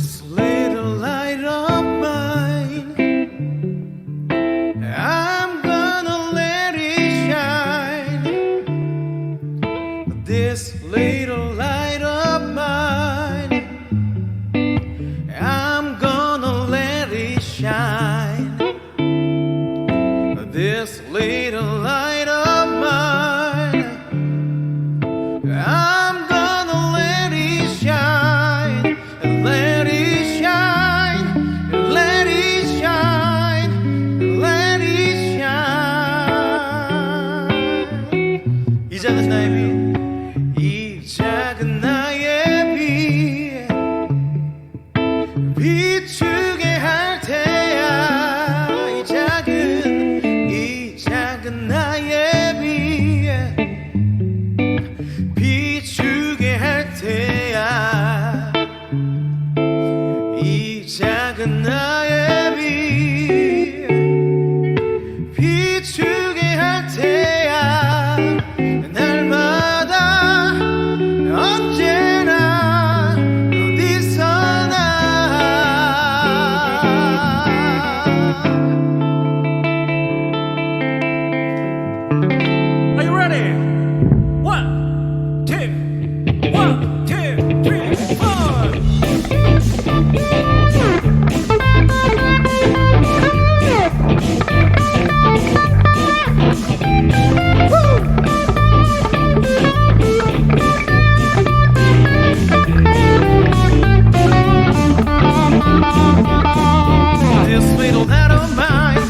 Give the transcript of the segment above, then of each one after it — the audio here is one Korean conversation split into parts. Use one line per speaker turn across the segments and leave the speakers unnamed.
This little light of mine, I'm gonna let it shine. This little light of mine, I'm gonna let it shine. This little light of mine, I'm gonna let it shine. Let it shine, let it shine, let it shine. 이 작은 나의 빛, 이 작은 나의 빛, 비추게 할 테야. 이 작은 나의 빛, 비추게 할 테야. 이 작은 나의 빛, 비추게 할 테야. 날마다 언제나 어디서나.
Are you ready? 1, 2, 1, 2, 3, 4.
This little light of mine,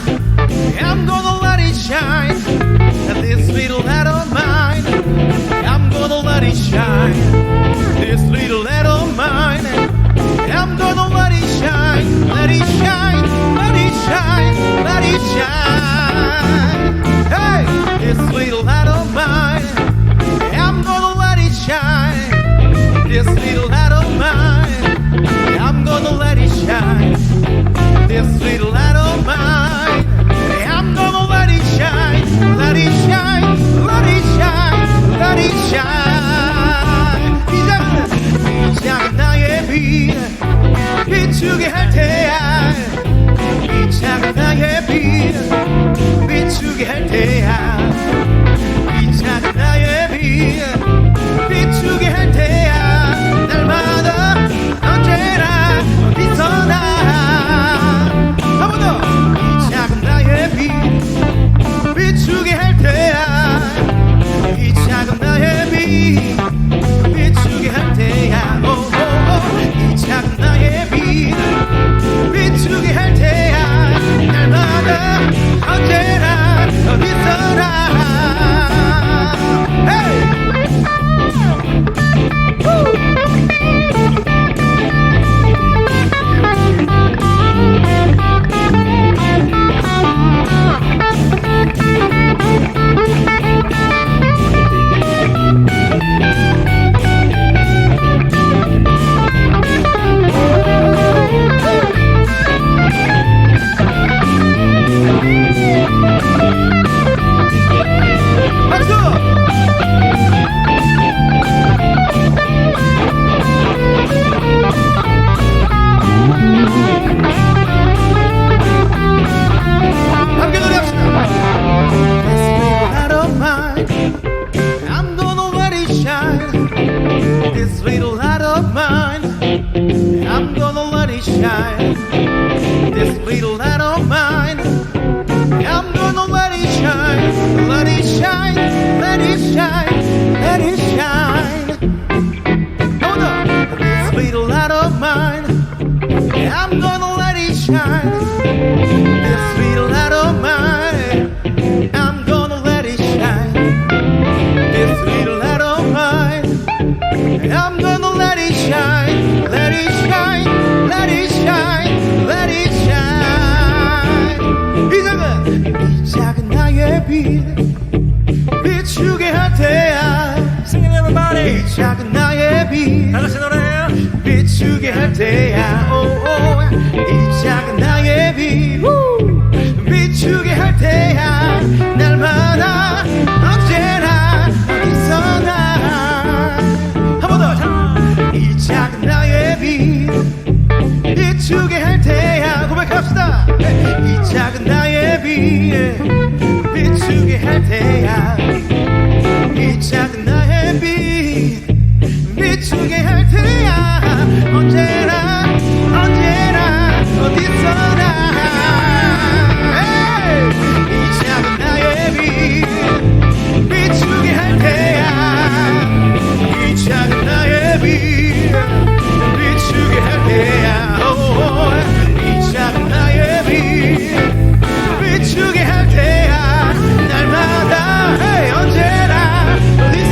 I'm gonna let it shine. This little light of mine, I'm gonna let it shine. This little light of mine, I'm gonna let it shine. Let it shine, let it shine, let it shine. Hey, this little light of mine, I'm gonna let it shine. This little light of mine, I'm gonna let it shine. This little light of mine, I'm gonna let it shine. Let it shine, let it shine, let it shine. 이 작은 나의 빛, 비추게 할 테야. 이 작은 나의 빛, 비추게 할 테야. 이 작은 나의 빛, 비추게 할 테야. 날마다 언제나 어디서나. 한 번 더. 이 작은 나의 빛, 비추게 할 테야. 이 작은 나의 빛, 비추게 할 테야. 이 작은 나의 빛, 비추게 할 테야. 날마다 언제나 어디서나. Hey! This little light of mine, I'm gonna let it shine. This little light of mine, I'm gonna let it shine. Let it shine, let it shine, let it shine. Hold on. This little light of mine, I'm gonna let it shine. This little light of mine, I'm gonna let it shine. This little light of mine, I'm gonna let it shine, let it shine, let it shine, let it shine. 이 작은 나의 빛, 비추게 할 테야.
Sing it everybody.
이 작은 나의 빛,
다 같이 노래해요.
비추게 할 테야. 이 작은 나의 빛, 비추게 할 테야. 날마다 언제나 어디서나. 한 번 더. 이 작은 나의 빛, 비추게 할 테야. 고백합시다. 이 작은 나의 빛 비추게 할 테야. 이 작은 나의 빛 비추게 할 테야. 언제나 언제나 어디서나 이 작은 나의 빛 비추게 할 테야. 이 작은 나의 빛 비추게 할 테야. 이 작은 나의 빛 비추게 할 테야. 날마다 언제나 어디서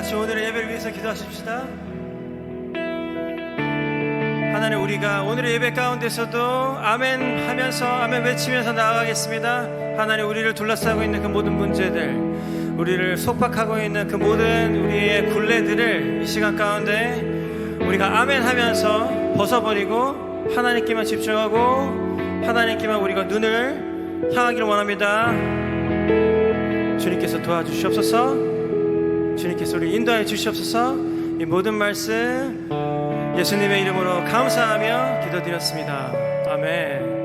같이 오늘의 예배를 위해서 기도하십시다. 하나님, 우리가 오늘의 예배 가운데서도 아멘 하면서 아멘 외치면서 나아가겠습니다. 하나님, 우리를 둘러싸고 있는 그 모든 문제들, 우리를 속박하고 있는 그 모든 우리의 굴레들을 이 시간 가운데 우리가 아멘 하면서 벗어버리고 하나님께만 집중하고 하나님께만 우리가 눈을 향하기를 원합니다. 주님께서 도와주시옵소서. 주님께서 우리 인도하여 주시옵소서. 이 모든 말씀 예수님의 이름으로 감사하며 기도드렸습니다. 아멘.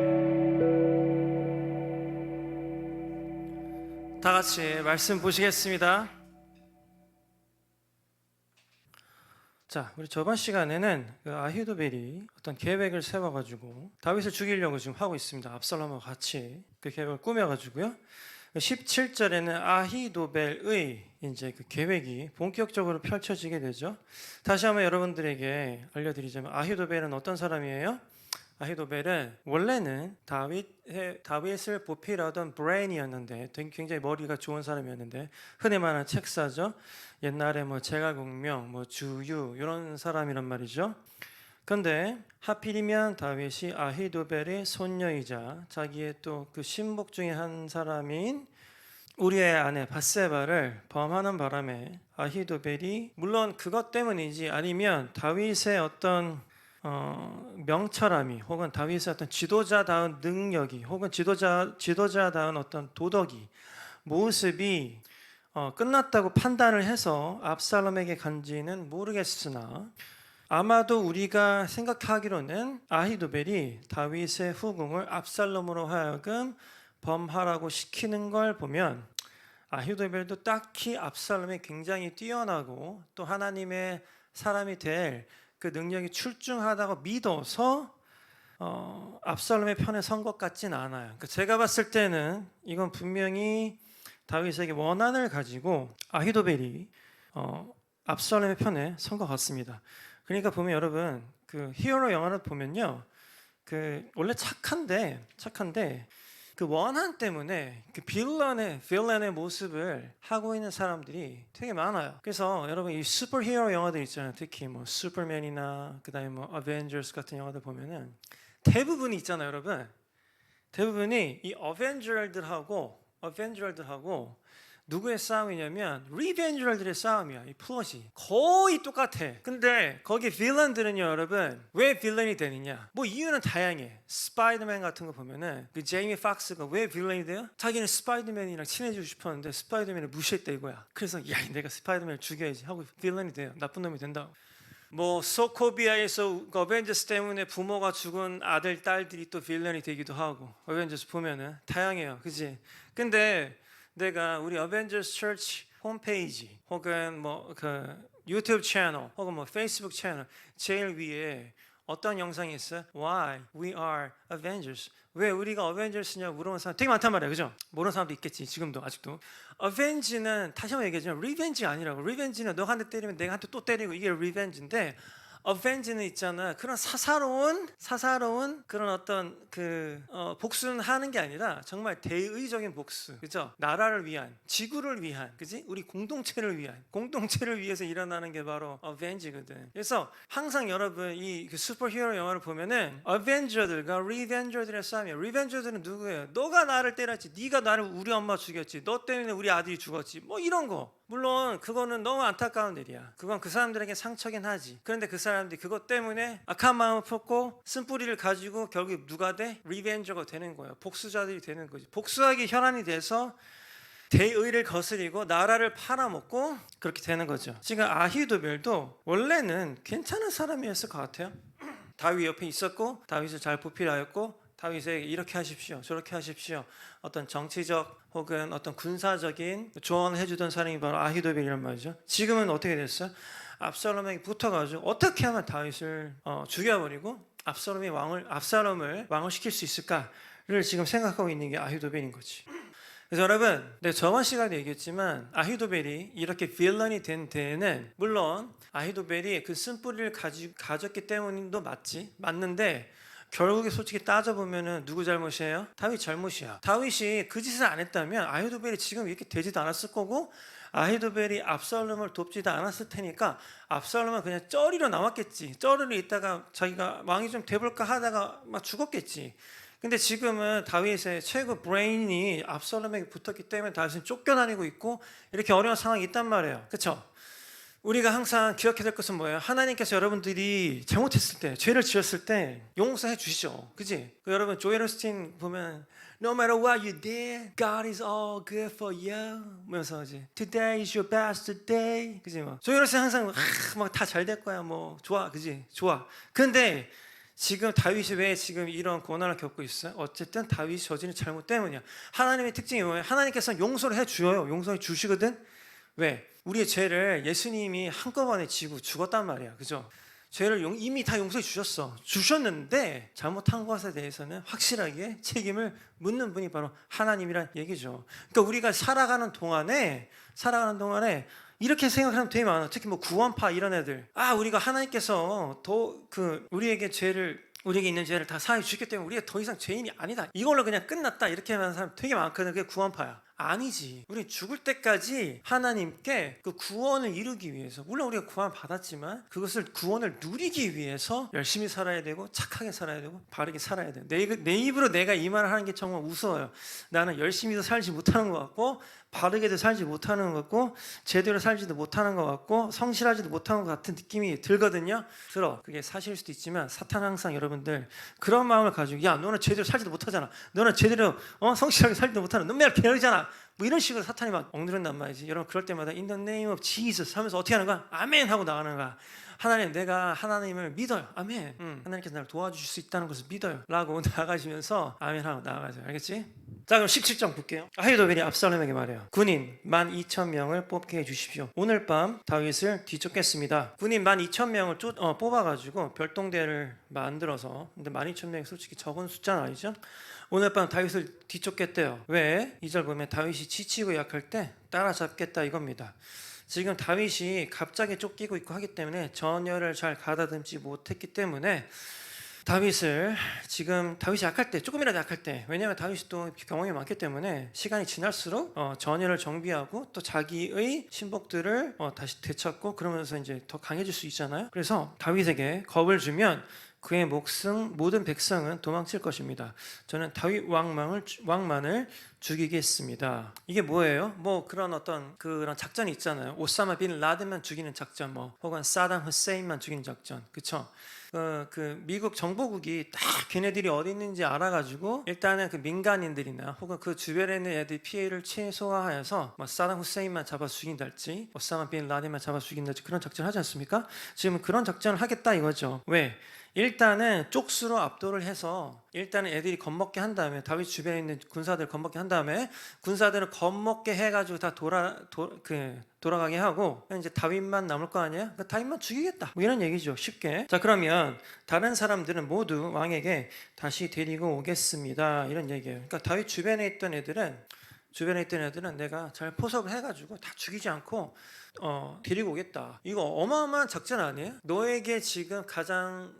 다 같이 말씀 보시겠습니다. 자, 우리 저번 시간에는 그 아히도벨이 어떤 계획을 세워가지고 다윗을 죽이려고 지금 하고 있습니다. 압살롬과 같이 그 계획을 꾸며가지고요. 17절에는 아히도벨의 이제 그 계획이 본격적으로 펼쳐지게 되죠. 다시 한번 여러분들에게 알려드리자면 아히도벨은 어떤 사람이에요? 아히도벨은 원래는 다윗을 보필하던 브레인이었는데 굉장히 머리가 좋은 사람이었는데 흔히 말하는 책사죠. 옛날에 뭐 제갈공명, 뭐 주유 이런 사람이란 말이죠. 그런데 하필이면 다윗이 아히도벨의 손녀이자 자기의 또 그 신복 중에 한 사람인 우리의 아내 밧세바를 범하는 바람에 아히도벨이 물론 그것 때문이지 아니면 다윗의 어떤 명철함이 혹은 다윗의 어떤 지도자다운 능력이 혹은 지도자다운 어떤 도덕이 모습이 끝났다고 판단을 해서 압살롬에게 간지는 모르겠으나 아마도 우리가 생각하기로는 아히도벨이 다윗의 후궁을 압살롬으로 하여금 범하라고 시키는 걸 보면 아히도벨도 딱히 압살롬이 굉장히 뛰어나고 또 하나님의 사람이 될 그 능력이 출중하다고 믿어서 압살롬의 편에 선 것 같진 않아요. 그러니까 제가 봤을 때는 이건 분명히 다윗에게 원한을 가지고 아히도벨이 압살롬의 편에 선 것 같습니다. 그러니까 보면 여러분 그 히어로 영화를 보면요, 그 원래 착한데 그 원한 때문에 그 빌런의 모습을 하고 있는 사람들이 되게 많아요. 그래서 여러분 이 슈퍼히어로 영화들 있잖아요. 특히 뭐 슈퍼맨이나 그다음에 뭐 어벤져스 같은 영화들 보면은 대부분이 있잖아요, 여러분. 대부분이 이 어벤져들하고 누구의 싸움이냐면 리벤저들의 싸움이야. 이 플롯이 거의 똑같아. 근데 거기 빌런들은요, 여러분 왜 빌런이 되느냐? 뭐 이유는 다양해. 스파이더맨 같은 거 보면은 그 제이미 팍스가 왜 빌런이 돼요? 자기는 스파이더맨이랑 친해지고 싶었는데 스파이더맨을 무시했다 이거야. 그래서 야, 내가 스파이더맨을 죽여야지 하고 빌런이 돼요. 나쁜 놈이 된다고. 뭐 소코비아에서 어벤져스 때문에 부모가 죽은 아들 딸들이 또 빌런이 되기도 하고 어벤져스 보면은 다양해요, 그지? 근데 내가 우리 어벤져스 처치 홈페이지 혹은 뭐 그 유튜브 채널 혹은 뭐 페이스북 채널 제일 위에 어떤 영상이 있어요? Why we are Avengers. 왜 우리가 어벤져스냐고 물어보는 사람 되게 많단 말이에요, 그죠? 모르는 사람도 있겠지, 지금도 아직도. 어벤지는 다시 한번 얘기하지만 리벤지가 아니라고. 리벤지는 너가 한 대 때리면 내가 한 대 또 때리고 이게 리벤지인데, 어벤지는 있잖아, 그런 사사로운 그런 어떤 그 복수는 하는 게 아니라 정말 대의적인 복수, 그죠? 나라를 위한, 지구를 위한, 그지? 우리 공동체를 위해서 일어나는 게 바로 어벤지거든. 그래서 항상 여러분 이 그 슈퍼히어로 영화를 보면은 어벤져들과 리벤저들의 싸움이야. 리벤저들은 누구예요? 너가 나를 때렸지, 네가 나를 우리 엄마 죽였지, 너 때문에 우리 아들이 죽었지, 뭐 이런 거. 물론 그거는 너무 안타까운 일이야. 그건 그 사람들에게 상처긴 하지. 그런데 그 사람들이 그것 때문에 악한 마음을 품고 쓴뿌리를 가지고 결국 누가 돼? 리벤저가 되는 거예요. 복수자들이 되는 거지. 복수하기 혈안이 돼서 대의를 거스리고 나라를 팔아먹고 그렇게 되는 거죠. 지금 아히도벨도 원래는 괜찮은 사람이었을 것 같아요. 다윗 옆에 있었고 다윗을 잘 보필하였고 다윗에게 이렇게 하십시오, 저렇게 하십시오, 어떤 정치적 혹은 어떤 군사적인 조언을 해주던 사람이 바로 아히도벨이란 말이죠. 지금은 어떻게 됐어요? 압살롬에게 붙어가지고 어떻게 하면 다윗을 죽여버리고 압살롬을 왕을 시킬 수 있을까를 지금 생각하고 있는 게 아히도벨인 거지. 그래서 여러분, 내가 저번 시간에 얘기했지만 아히도벨이 이렇게 빌런이 된 데에는 물론 아히도벨이 그 쓴뿌리를 가졌기 때문도 맞는데 결국에 솔직히 따져보면은 누구 잘못이에요? 다윗 잘못이야. 다윗이 그 짓을 안 했다면 아히도벨이 지금 이렇게 되지도 않았을 거고 아히도벨이 압살롬을 돕지도 않았을 테니까 압살롬은 그냥 쩌리로 남았겠지. 쩌리로 있다가 자기가 왕이 좀 돼볼까 하다가 막 죽었겠지. 근데 지금은 다윗의 최고 브레인이 압살롬에게 붙었기 때문에 다윗은 쫓겨다니고 있고 이렇게 어려운 상황이 있단 말이에요. 그렇죠? 우리가 항상 기억해야 될 것은 뭐예요? 하나님께서 여러분들이 잘못했을 때, 죄를 지었을 때 용서해 주시죠. 그지? 여러분 조엘 오스틴 보면 No matter what you did, God is all good for you. 뭐면서 이제 Today is your best day. 그지? 뭐 조엘 오스틴 항상 막 다 잘 될 거야. 뭐 좋아, 그지? 좋아. 근데 지금 다윗이 왜 지금 이런 고난을 겪고 있어요? 어쨌든 다윗이 저지른 잘못 때문이야. 하나님의 특징이 뭐예요? 하나님께서 용서를 해줘요. 용서해 주시거든. 왜? 우리의 죄를 예수님이 한꺼번에 지고 죽었단 말이야. 그죠? 죄를 이미 다 용서해 주셨는데 잘못한 것에 대해서는 확실하게 책임을 묻는 분이 바로 하나님이란 얘기죠. 그러니까 우리가 살아가는 동안에 이렇게 생각하면 되게 많아. 특히 뭐 구원파 이런 애들. 우리가 하나님께서 우리에게 있는 죄를 다 사해 주셨기 때문에 우리가 더 이상 죄인이 아니다. 이걸로 그냥 끝났다. 이렇게 하는 사람 되게 많거든. 그게 구원파야. 아니지. 우리 죽을 때까지 하나님께 그 구원을 이루기 위해서, 물론 우리가 구원 받았지만 그것을 구원을 누리기 위해서 열심히 살아야 되고 착하게 살아야 되고 바르게 살아야 돼. 내 입으로 내가 이 말을 하는 게 정말 우스워요. 나는 열심히도 살지 못하는 것 같고 바르게도 살지 못하는 것 같고 제대로 살지도 못하는 것 같고 성실하지도 못하는 것 같은 느낌이 들거든요. 그게 사실일 수도 있지만 사탄 항상 여러분들 그런 마음을 가지고 야 너는 제대로 살지도 못하잖아. 너는 제대로 성실하게 살지도 못하는 넌 맨날 게으르잖아. 뭐 이런 식으로 사탄이 막 엉들은단 말이지. 여러분 그럴 때마다 In the name of Jesus 하면서 어떻게 하는 거야? 아멘 하고 나가는 거야. 하나님, 내가 하나님을 믿어요. 아멘. 하나님께서 나를 도와주실 수 있다는 것을 믿어요. 라고 나가시면서 아멘 하고 나가세요. 알겠지? 자, 그럼 17장 볼게요. 아히도벨이 압살롬에게 말해요. 군인 12,000명을 뽑게 해주십시오. 오늘 밤 다윗을 뒤쫓겠습니다. 군인 12,000명을 뽑아가지고 별동대를 만들어서, 근데 12,000명이 솔직히 적은 숫자는 아니죠? 오늘 밤 다윗을 뒤쫓겠대요. 왜? 2절 보면 다윗이 지치고 약할 때 따라잡겠다 이겁니다. 지금 다윗이 갑자기 쫓기고 있고 하기 때문에 전열을 잘 가다듬지 못했기 때문에 다윗이 약할 때, 조금이라도 약할 때, 왜냐하면 다윗이 또 경험이 많기 때문에 시간이 지날수록 전열을 정비하고 또 자기의 신복들을 다시 되찾고 그러면서 이제 더 강해질 수 있잖아요. 그래서 다윗에게 겁을 주면 그의 모든 백성은 도망칠 것입니다. 저는 다윗 왕만을 죽이겠습니다. 이게 뭐예요? 뭐 그런 작전이 있잖아요. 오사마 빈 라덴만 죽이는 작전, 혹은 사담 후세인만 죽이는 작전, 그렇죠? 그 미국 정보국이 딱 걔네들이 어디 있는지 알아가지고 일단은 그 민간인들이나 혹은 그 주변에 있는 애들 피해를 최소화해서 사담 후세인만 잡아 죽인달지, 오사마 빈 라덴만 잡아 죽인달지 그런 작전 하지 않습니까? 지금 그런 작전을 하겠다 이거죠. 왜? 일단은 쪽수로 압도를 해서 일단은 애들이 겁먹게 한 다음에 다윗 주변에 있는 군사들 겁먹게 한 다음에 군사들을 겁먹게 해가지고 다 돌아가게 하고 이제 다윗만 남을 거 아니야? 그러니까 다윗만 죽이겠다 뭐 이런 얘기죠. 쉽게. 자, 그러면 다른 사람들은 모두 왕에게 다시 데리고 오겠습니다 이런 얘기예요. 그러니까 다윗 주변에 있던 애들은 내가 잘 포섭을 해가지고 다 죽이지 않고 데리고 오겠다. 이거 어마어마한 작전 아니에요? 너에게 지금 가장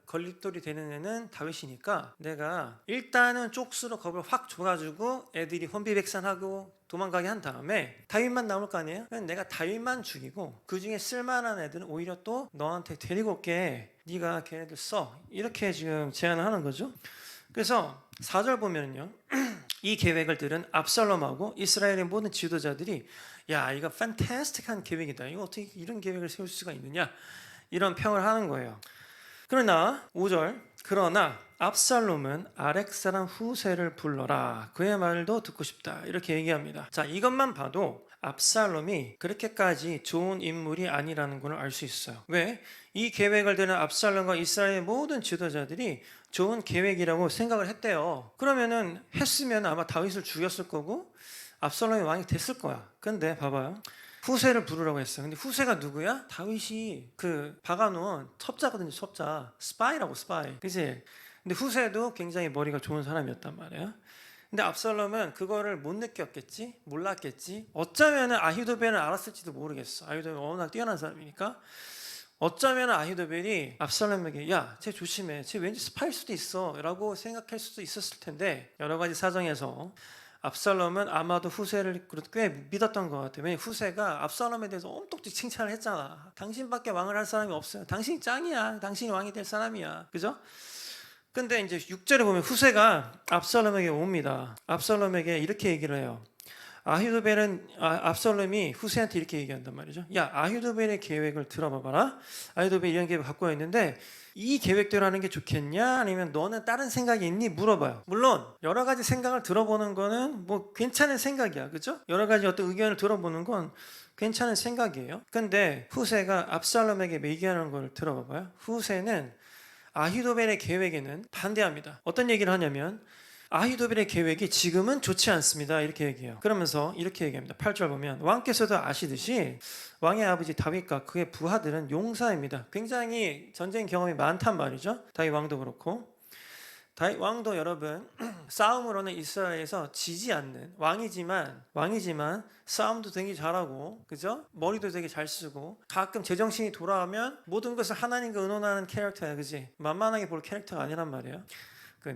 걸림돌이 되는 애는 다윗이니까 내가 일단은 쪽수로 겁을 확 줘가지고 애들이 혼비백산하고 도망가게 한 다음에 다윗만 남을 거 아니에요? 그냥 내가 다윗만 죽이고 그 중에 쓸만한 애들은 오히려 또 너한테 데리고 올게. 네가 걔네들 써. 이렇게 지금 제안을 하는 거죠. 그래서 4절 보면요. 이 계획을 들은 압살롬하고 이스라엘의 모든 지도자들이 야 이거 판타스틱한 계획이다. 이거 어떻게 이런 계획을 세울 수가 있느냐. 이런 평을 하는 거예요. 그러나 5절 그러나 압살롬은 아렉 사람 후세를 불러라. 그의 말도 듣고 싶다. 이렇게 얘기합니다. 자, 이것만 봐도 압살롬이 그렇게까지 좋은 인물이 아니라는 걸 알 수 있어요. 왜? 이 계획을 드는 압살롬과 이스라엘의 모든 지도자들이 좋은 계획이라고 생각을 했대요. 그러면은 했으면 아마 다윗을 죽였을 거고 압살롬이 왕이 됐을 거야. 근데 봐봐요. 후세를 부르라고 했어요. 근데 후세가 누구야? 다윗이 박아놓은 첩자거든요. 첩자. 스파이라고 스파이. 그치? 근데 후세도 굉장히 머리가 좋은 사람이었단 말이에요. 근데 압살롬은 그거를 못 느꼈겠지? 몰랐겠지? 어쩌면 아히도벨은 알았을지도 모르겠어. 아히도벨은 워낙 뛰어난 사람이니까. 어쩌면 아히도벨이 압살롬에게 야, 쟤 조심해. 쟤 왠지 스파일 수도 있어. 라고 생각할 수도 있었을 텐데 여러 가지 사정에서 압살롬은 아마도 후세를 꽤 믿었던 것 같아요. 왜냐면 후세가 압살롬에 대해서 엄청 칭찬을 했잖아. 당신밖에 왕을 할 사람이 없어요. 당신이 짱이야. 당신이 왕이 될 사람이야. 그죠? 근데 이제 6절에 보면 후세가 압살롬에게 옵니다. 압살롬에게 이렇게 얘기를 해요. 압살롬이 후세한테 이렇게 얘기한단 말이죠. 야, 아히도벨의 계획을 들어봐봐라. 아히도벨이 이런 계획을 갖고 있는데 이 계획대로 하는 게 좋겠냐? 아니면 너는 다른 생각이 있니? 물어봐요. 물론 여러 가지 생각을 들어보는 거는 뭐 괜찮은 생각이야. 그죠? 여러 가지 어떤 의견을 들어보는 건 괜찮은 생각이에요. 근데 후세가 압살롬에게 얘기하는 걸 들어봐봐요. 후세는 아히도벨의 계획에는 반대합니다. 어떤 얘기를 하냐면 아히도벨의 계획이 지금은 좋지 않습니다. 이렇게 얘기해요. 그러면서 이렇게 얘기합니다. 8절 보면 왕께서도 아시듯이 왕의 아버지 다윗과 그의 부하들은 용사입니다. 굉장히 전쟁 경험이 많단 말이죠. 다윗 왕도 그렇고 다윗 왕도 여러분 싸움으로는 이스라엘에서 지지 않는 왕이지만 싸움도 되게 잘하고 그죠? 머리도 되게 잘 쓰고 가끔 제정신이 돌아오면 모든 것을 하나님과 의논하는 캐릭터야. 그지? 만만하게 볼 캐릭터가 아니란 말이에요.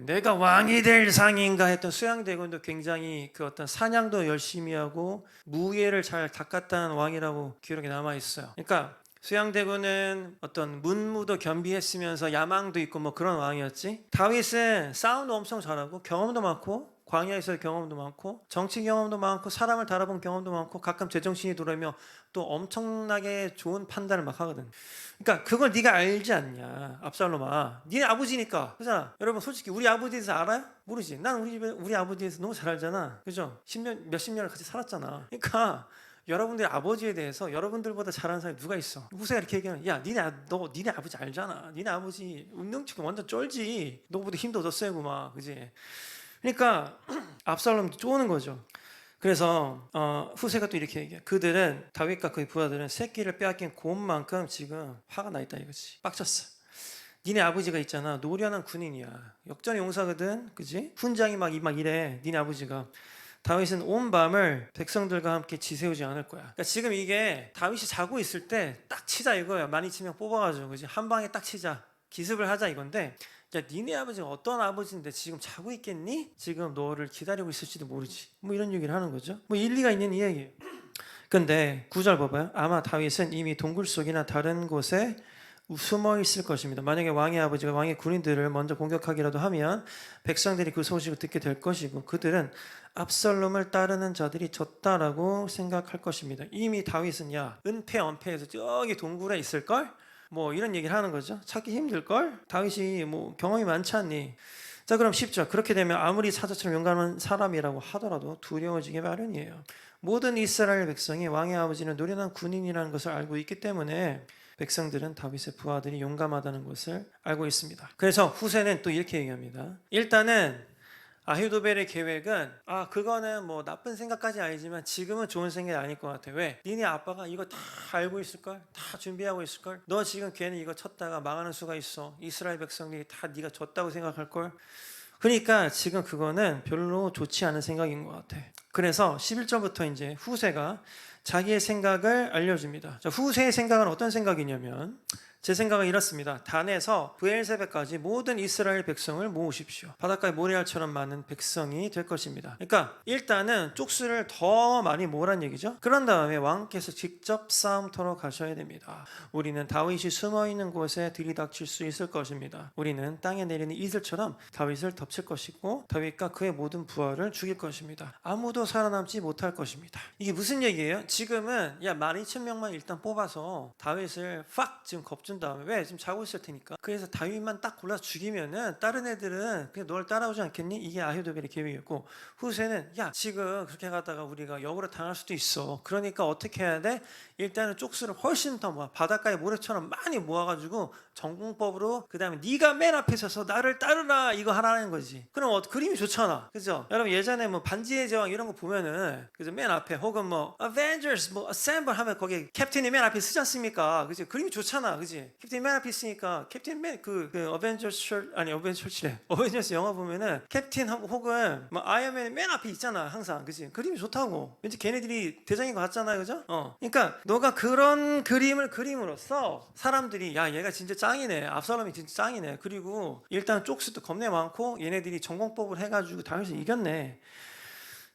내가 왕이 될 상인가 했던 수양대군도 굉장히 그 어떤 사냥도 열심히 하고 무예를 잘 닦았다는 왕이라고 기록에 남아 있어요. 그러니까 수양대군은 어떤 문무도 겸비했으면서 야망도 있고 뭐 그런 왕이었지. 다윗은 싸움도 엄청 잘하고 경험도 많고 광야에서의 경험도 많고 정치 경험도 많고 사람을 달아본 경험도 많고 가끔 제정신이 돌아오며 또 엄청나게 좋은 판단을 막 하거든. 그러니까 그걸 네가 알지 않냐 압살롬아. 니네 아버지니까. 그잖아. 여러분 솔직히 우리 아버지에 대해서 알아요? 모르지. 난 우리 아버지에 대해서 너무 잘 알잖아. 그죠? 몇십 년을 같이 살았잖아. 그러니까 여러분들의 아버지에 대해서 여러분들보다 잘하는 사람이 누가 있어? 후세가 이렇게 얘기하는, 야 니네 아버지 알잖아. 니네 아버지 운동치고 완전 쩔지. 너보다 힘도 더 세고 막 그지. 그러니까 압살롬도 쪼는 거죠. 그래서 후세가 또 이렇게 얘기해. 그들은 다윗과 그의 부하들은 새끼를 빼앗긴 곰만큼 지금 화가 나 있다 이거지. 빡쳤어. 니네 아버지가 있잖아. 노련한 군인이야. 역전의 용사거든. 그지? 훈장이 막 이래. 니네 아버지가. 다윗은 온 밤을 백성들과 함께 지새우지 않을 거야. 그러니까 지금 이게 다윗이 자고 있을 때 딱 치자 이거야. 12,000명 뽑아가지고 그지? 한 방에 딱 치자. 기습을 하자 이건데 야, 니네 아버지가 어떤 아버지인데 지금 자고 있겠니? 지금 너를 기다리고 있을지도 모르지. 뭐 이런 얘기를 하는 거죠. 뭐 일리가 있는 이야기예요. 근데 9절 봐봐요. 아마 다윗은 이미 동굴 속이나 다른 곳에 숨어 있을 것입니다. 만약에 왕의 아버지가 왕의 군인들을 먼저 공격하기라도 하면 백성들이 그 소식을 듣게 될 것이고 그들은 압살롬을 따르는 자들이 졌다라고 생각할 것입니다. 이미 다윗은 야 은폐 저기 동굴에 있을걸? 뭐 이런 얘기를 하는 거죠. 찾기 힘들걸? 다윗이 뭐 경험이 많지 않니? 자 그럼 10절. 그렇게 되면 아무리 사자처럼 용감한 사람이라고 하더라도 두려워지기 마련이에요. 모든 이스라엘 백성이 왕의 아버지는 노련한 군인이라는 것을 알고 있기 때문에 백성들은 다윗의 부하들이 용감하다는 것을 알고 있습니다. 그래서 후세는 또 이렇게 얘기합니다. 일단은 아히도벨의 계획은 그거는 뭐 나쁜 생각까지 아니지만 지금은 좋은 생각이 아닐 것 같아. 왜? 니네 아빠가 이거 다 알고 있을걸? 다 준비하고 있을걸? 너 지금 괜히 이거 쳤다가 망하는 수가 있어. 이스라엘 백성들이 다 네가 졌다고 생각할걸? 그러니까 지금 그거는 별로 좋지 않은 생각인 것 같아. 그래서 11절부터 이제 후세가 자기의 생각을 알려줍니다. 자, 후세의 생각은 어떤 생각이냐면 제 생각은 이렇습니다. 단에서 브엘세베까지 모든 이스라엘 백성을 모으십시오. 바닷가의 모래알처럼 많은 백성이 될 것입니다. 그러니까 일단은 쪽수를 더 많이 모으란 얘기죠. 그런 다음에 왕께서 직접 싸움터로 가셔야 됩니다. 우리는 다윗이 숨어있는 곳에 들이닥칠 수 있을 것입니다. 우리는 땅에 내리는 이슬처럼 다윗을 덮칠 것이고 다윗과 그의 모든 부하를 죽일 것입니다. 아무도 살아남지 못할 것입니다. 이게 무슨 얘기예요? 지금은 12,000명만 일단 뽑아서 다윗을 지금 겁준 다음에 왜? 지금 자고 있을 테니까. 그래서 다윗만 딱 골라서 죽이면은 다른 애들은 그냥 널 따라오지 않겠니? 이게 아히도벨의 계획이었고 후세는 지금 그렇게 가다가 우리가 역으로 당할 수도 있어. 그러니까 어떻게 해야 돼? 일단은 쪽수를 훨씬 더 모아. 바닷가의 모래처럼 많이 모아가지고 전공법으로 그 다음에 네가 맨 앞에 서서 나를 따르라 이거 하라는 거지. 그럼 그림이 좋잖아. 그죠? 여러분 예전에 뭐 반지의 제왕 이런 거 보면은 그죠? 맨 앞에 혹은 뭐 Avengers 뭐 Assemble 하면 거기 캡틴이 맨 앞에 쓰지 않습니까? 그지? 그림이 좋잖아. 그지? 캡틴 맨 앞에 있으니까 캡틴 그 어벤져스 영화 보면은 캡틴 혹은 뭐 아이언맨이 맨 앞에 있잖아. 항상. 그지? 그림이 좋다고. 왠지 걔네들이 대장인 것 같잖아요. 그죠? 그러니까 너가 그런 그림을 그림으로써 사람들이 얘가 진짜 짱이네. 압살롬이 진짜 짱이네. 그리고 일단 쪽수도 겁내 많고 얘네들이 전공법을 해가지고 다윗을 이겼네.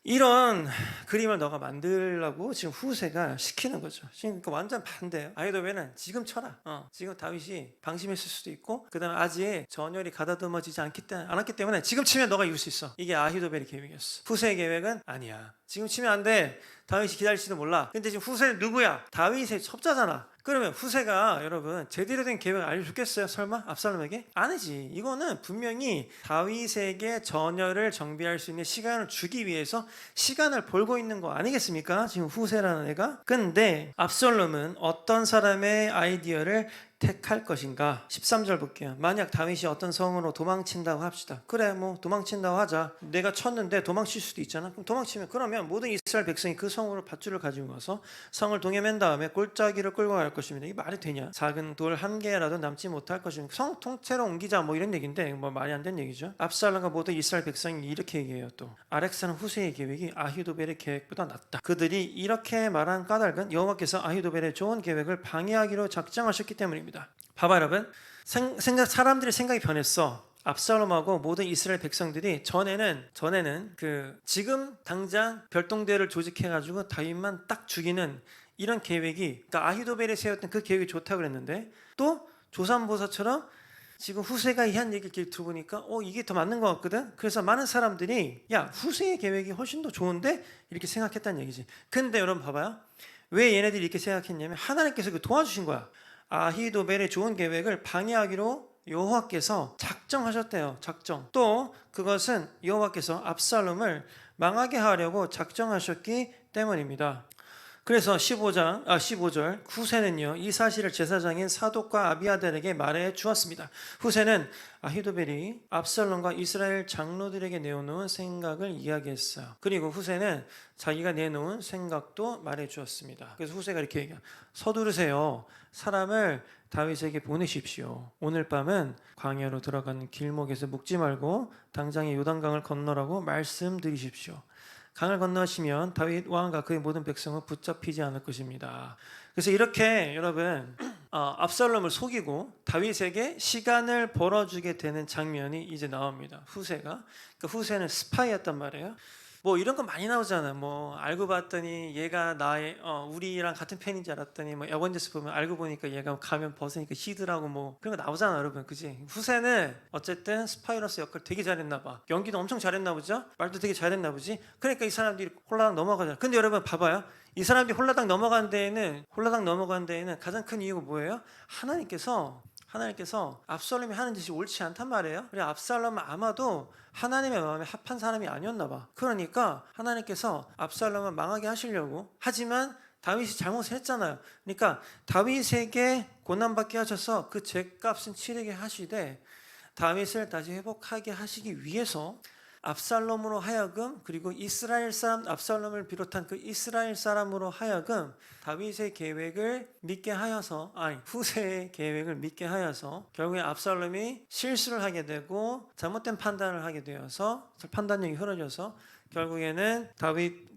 이런 그림을 너가 만들라고 지금 후세가 시키는 거죠. 지금 그러니까 완전 반대예요. 아히도벨은 지금 쳐라. 지금 다윗이 방심했을 수도 있고, 그다음에 아직 전열이 가다듬어지지 않았기 때문에 지금 치면 너가 이길 수 있어. 이게 아히도벨의 계획이었어. 후세의 계획은 아니야. 지금 치면 안 돼. 다윗이 기다릴지도 몰라. 근데 지금 후세는 누구야? 다윗의 첩자잖아. 그러면 후세가 여러분 제대로 된 계획을 알려줬겠어요? 설마 압살롬에게? 아니지. 이거는 분명히 다윗에게 전열을 정비할 수 있는 시간을 주기 위해서 시간을 벌고 있는 거 아니겠습니까? 지금 후세라는 애가. 근데 압살롬은 어떤 사람의 아이디어를 택할 것인가? 13절 볼게요. 만약 다윗이 어떤 성으로 도망친다고 합시다. 그래, 뭐 도망친다고 하자. 내가 쳤는데 도망칠 수도 있잖아. 그럼 도망치면, 그러면 모든 이스라엘 백성이 그 성으로 밧줄을 가지고 와서 성을 동여맨 다음에 골짜기를 끌고 갈 것입니다. 이게 말이 되냐? 작은 돌 한 개라도 남지 못할 것입니다. 성 통째로 옮기자, 뭐 이런 얘기인데 뭐 말이 안 되는 얘기죠. 압살롬과 모든 이스라엘 백성이 이렇게 얘기해요. 또 아렉사는 후세의 계획이 아히도벨의 계획보다 낫다. 그들이 이렇게 말한 까닭은 여호와께서 아히도벨의 좋은 계획을 방해하기로 작정하셨기 때문입니다. 봐봐 여러분, 사람들의 생각이 변했어. 압살롬하고 모든 이스라엘 백성들이 전에는 지금 당장 별동대를 조직해가지고 다윗만 딱 죽이는 이런 계획이, 그러니까 아히도벨이 세웠던 그 계획이 좋다고 그랬는데, 또 조삼보사처럼 지금 후세가 한 얘기를 들어보니까 이게 더 맞는 것 같거든. 그래서 많은 사람들이 야, 후세의 계획이 훨씬 더 좋은데 이렇게 생각했다는 얘기지. 근데 여러분 봐봐요, 왜 얘네들이 이렇게 생각했냐면 하나님께서 도와주신 거야. 아히도벨의 좋은 계획을 방해하기로 여호와께서 작정하셨대요. 작정. 또 그것은 여호와께서 압살롬을 망하게 하려고 작정하셨기 때문입니다. 그래서 15절 후세는요, 이 사실을 제사장인 사독과 아비아달에게 말해 주었습니다. 후세는 아히도벨이 압살롬과 이스라엘 장로들에게 내어놓은 생각을 이야기했어요. 그리고 후세는 자기가 내놓은 생각도 말해 주었습니다. 그래서 후세가 이렇게 얘기해요. 서두르세요. 사람을 다윗에게 보내십시오. 오늘 밤은 광야로 들어가는 길목에서 묵지 말고 당장에 요단강을 건너라고 말씀드리십시오. 강을 건너시면 다윗 왕과 그의 모든 백성은 붙잡히지 않을 것입니다. 그래서 이렇게 여러분 압살롬을 속이고 다윗에게 시간을 벌어주게 되는 장면이 이제 나옵니다. 후세가. 그러니까 후세는 스파이였단 말이에요. 뭐 이런 거 많이 나오잖아. 뭐 알고 봤더니 얘가 우리랑 같은 팬인 줄 알았더니 뭐 어벤져스 보면 알고 보니까 얘가 가면 벗으니까 히드라고 뭐 그런 거 나오잖아, 여러분. 그지? 후세는 어쨌든 스파이로서 역할 되게 잘했나 봐. 연기도 엄청 잘했나 보죠. 말도 되게 잘했나 보지. 그러니까 이 사람들이 홀라당 넘어가잖아. 근데 여러분 봐봐요. 이 사람들이 홀라당 넘어간 데에는 가장 큰 이유가 뭐예요? 하나님께서 압살롬이 하는 짓이 옳지 않단 말이에요. 그래, 압살롬은 아마도 하나님의 마음에 합한 사람이 아니었나 봐. 그러니까 하나님께서 압살롬을 망하게 하시려고, 하지만 다윗이 잘못을 했잖아요. 그러니까 다윗에게 고난받게 하셔서 그 죄값은 치르게 하시되 다윗을 다시 회복하게 하시기 위해서 압살롬으로 하여금, 그리고 이스라엘 사람, 압살롬을 비롯한 그 이스라엘 사람으로 하여금 다윗의 계획을 믿게 하여서, 후세의 계획을 믿게 하여서 결국에 압살롬이 실수를 하게 되고 잘못된 판단을 하게 되어서 판단력이 흐려져서 결국에는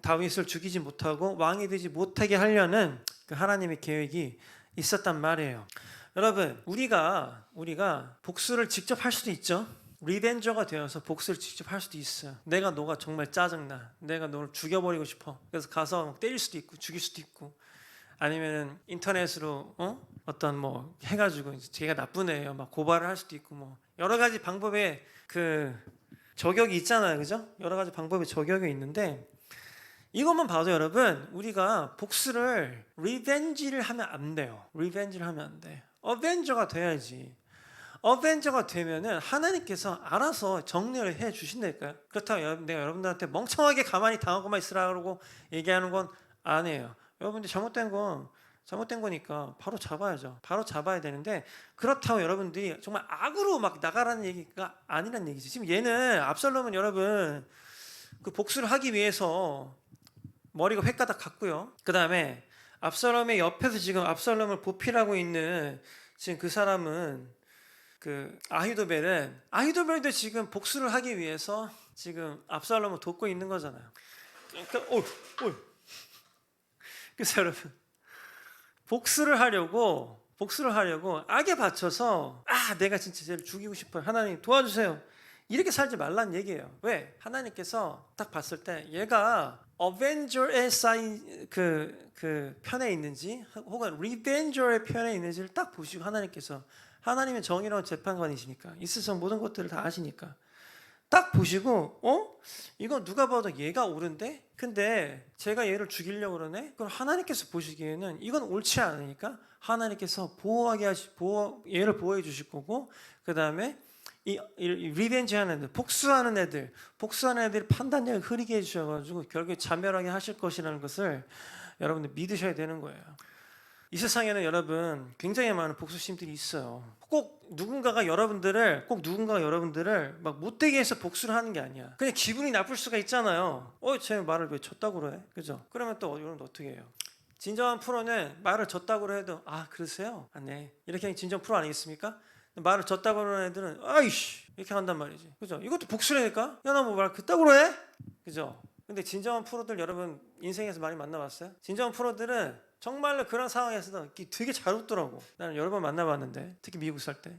다윗을 죽이지 못하고 왕이 되지 못하게 하려는 그 하나님의 계획이 있었단 말이에요. 여러분, 우리가 복수를 직접 할 수도 있죠. 리벤저가 되어서 복수를 직접 할 수도 있어요. 내가 너가 정말 짜증나, 내가 너를 죽여버리고 싶어. 그래서 가서 막 때릴 수도 있고 죽일 수도 있고, 아니면 인터넷으로 어떤 뭐 해가지고 제가 나쁜 애예요 막 고발을 할 수도 있고, 뭐 여러 가지 방법의 그 저격이 있잖아요, 그죠? 여러 가지 방법의 저격이 있는데, 이것만 봐도 여러분, 우리가 복수를 리벤지를 하면 안 돼요. 리벤지를 하면 안 돼. 어벤져가 돼야지. 어벤져가 되면은 하나님께서 알아서 정리를 해 주신다니까요. 그렇다고 내가 여러분들한테 멍청하게 가만히 당하고만 있으라고 얘기하는 건 아니에요. 여러분들 잘못된 거니까 바로 잡아야죠. 바로 잡아야 되는데, 그렇다고 여러분들이 정말 악으로 막 나가라는 얘기가 아니란 얘기지. 지금 얘는 압살롬은 여러분 그 복수를 하기 위해서 머리가 횟가닥 갔고요. 그 다음에 압살롬의 옆에서 지금 압살롬을 보필하고 있는 지금 그 사람은 그 아히도벨도 지금 복수를 하기 위해서 지금 압살롬을 돕고 있는 거잖아요. 그러니까 그래서 여러분, 복수를 하려고 악에 받쳐서 내가 진짜 쟤를 죽이고 싶어요. 하나님 도와주세요. 이렇게 살지 말란 얘기예요. 왜? 하나님께서 딱 봤을 때 얘가 어벤져의 사인 그 편에 있는지 혹은 리벤저의 편에 있는지를 딱 보시고 하나님은 정의로운 재판관이시니까 이 세상 모든 것들을 다 아시니까 딱 보시고 이거 누가 봐도 얘가 옳은데 근데 제가 얘를 죽이려고 그러네. 그럼 하나님께서 보시기에는 이건 옳지 않으니까 하나님께서 얘를 보호해 주실 거고 그 다음에 이 리벤지하는 애들, 복수하는 애들 판단력을 흐리게 해주셔가지고 결국에 자멸하게 하실 것이라는 것을 여러분들 믿으셔야 되는 거예요. 이 세상에는 여러분 굉장히 많은 복수심들이 있어요. 꼭 누군가가 여러분들을 막 못되게 해서 복수를 하는 게 아니야. 그냥 기분이 나쁠 수가 있잖아요. 쟤 말을 왜 졌다고 그래? 그죠? 그러면 또 여러분 어떻게 해요? 진정한 프로는 말을 졌다고 해도 그러세요? 네. 이렇게 하는 진정 프로 아니겠습니까? 말을 졌다고 하는 애들은 아이씨 이렇게 한단 말이지. 그죠? 이것도 복수라니까? 야 나 뭐 말 그따구로 해? 그죠? 근데 진정한 프로들 여러분 인생에서 많이 만나봤어요? 진정한 프로들은 정말로 그런 상황에서도 되게 잘 웃더라고. 나는 여러 번 만나봤는데 특히 미국 살 때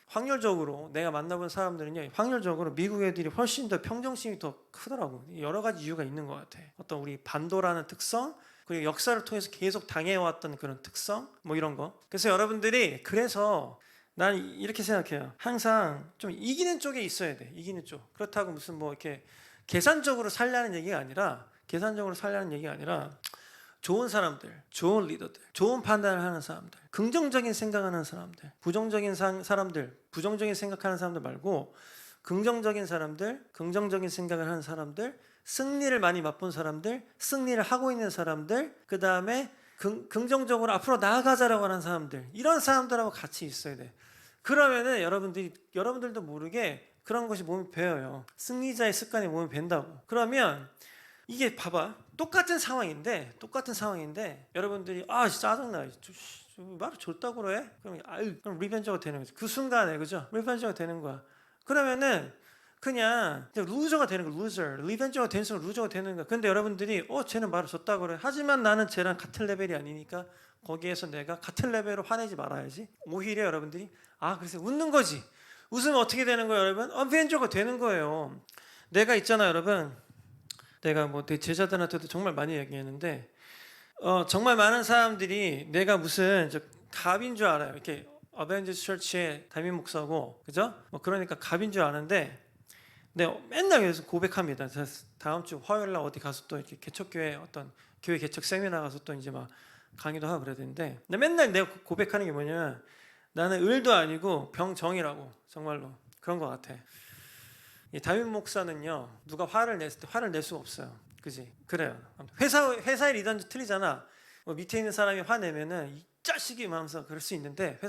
확률적으로 내가 만나본 사람들은요 확률적으로 미국 애들이 훨씬 더 평정심이 더 크더라고. 여러 가지 이유가 있는 것 같아. 어떤 우리 반도라는 특성 그리고 역사를 통해서 계속 당해왔던 그런 특성 뭐 이런 거. 그래서 여러분들이 난 이렇게 생각해요. 항상 좀 이기는 쪽에 있어야 돼. 이기는 쪽. 그렇다고 무슨 뭐 이렇게 계산적으로 살려는 얘기가 아니라 좋은 사람들, 좋은 리더들, 좋은 판단을 하는 사람들, 긍정적인 생각하는 사람들, 부정적인 생각하는 사람들 말고 긍정적인 생각을 하는 사람들, 승리를 많이 맛본 사람들, 승리를 하고 있는 사람들, 그 다음에 긍정적으로 앞으로 나아가자라고 하는 사람들, 이런 사람들하고 같이 있어야 돼. 그러면은 여러분들도 모르게 그런 것이 몸에 배어요. 승리자의 습관이 몸에 밴다고. 그러면 이게 봐봐. 똑같은 상황인데 여러분들이 짜증나. 말을 줬다고 그래? 그럼 리벤저가 되는 거지. 그 순간에 그죠? 리벤저가 되는 거야. 그러면은 그냥 루저가 되는 거야. 리벤저가 되는 순간 루저가 되는 거야. 근데 여러분들이 쟤는 말을 줬다고 그래. 하지만 나는 쟤랑 같은 레벨이 아니니까 거기에서 내가 같은 레벨로 화내지 말아야지. 오히려 여러분들이 그래서 웃는 거지. 웃으면 어떻게 되는 거예요, 여러분? 어벤져가 되는 거예요. 내가 있잖아요, 여러분. 내가 뭐 내 제자들한테도 정말 많이 얘기했는데 정말 많은 사람들이 내가 무슨 갑인 줄 알아요. 이렇게 어벤져스 처치의 담임 목사고, 그죠? 그러니까 갑인 줄 아는데 내가 맨날 그래서 고백합니다. 다음 주 화요일 날 어디 가서 또 이렇게 개척교회 어떤 교회 개척 세미나 가서 또 이제 막 강의도 하고 그래야 되는데 맨날 내가 고백하는 게 뭐냐면 나는 을도 아니고 병정이라고. 정말로 그런 것 같아. 이 담임 목사는요 누가 화를 냈을 때 화를 낼 수가 없어요. 그지? 그래요. 회사의 리더는 틀리잖아. 밑에 있는 사람이 화내면은 이 자식이 하면서 그럴 수 있는데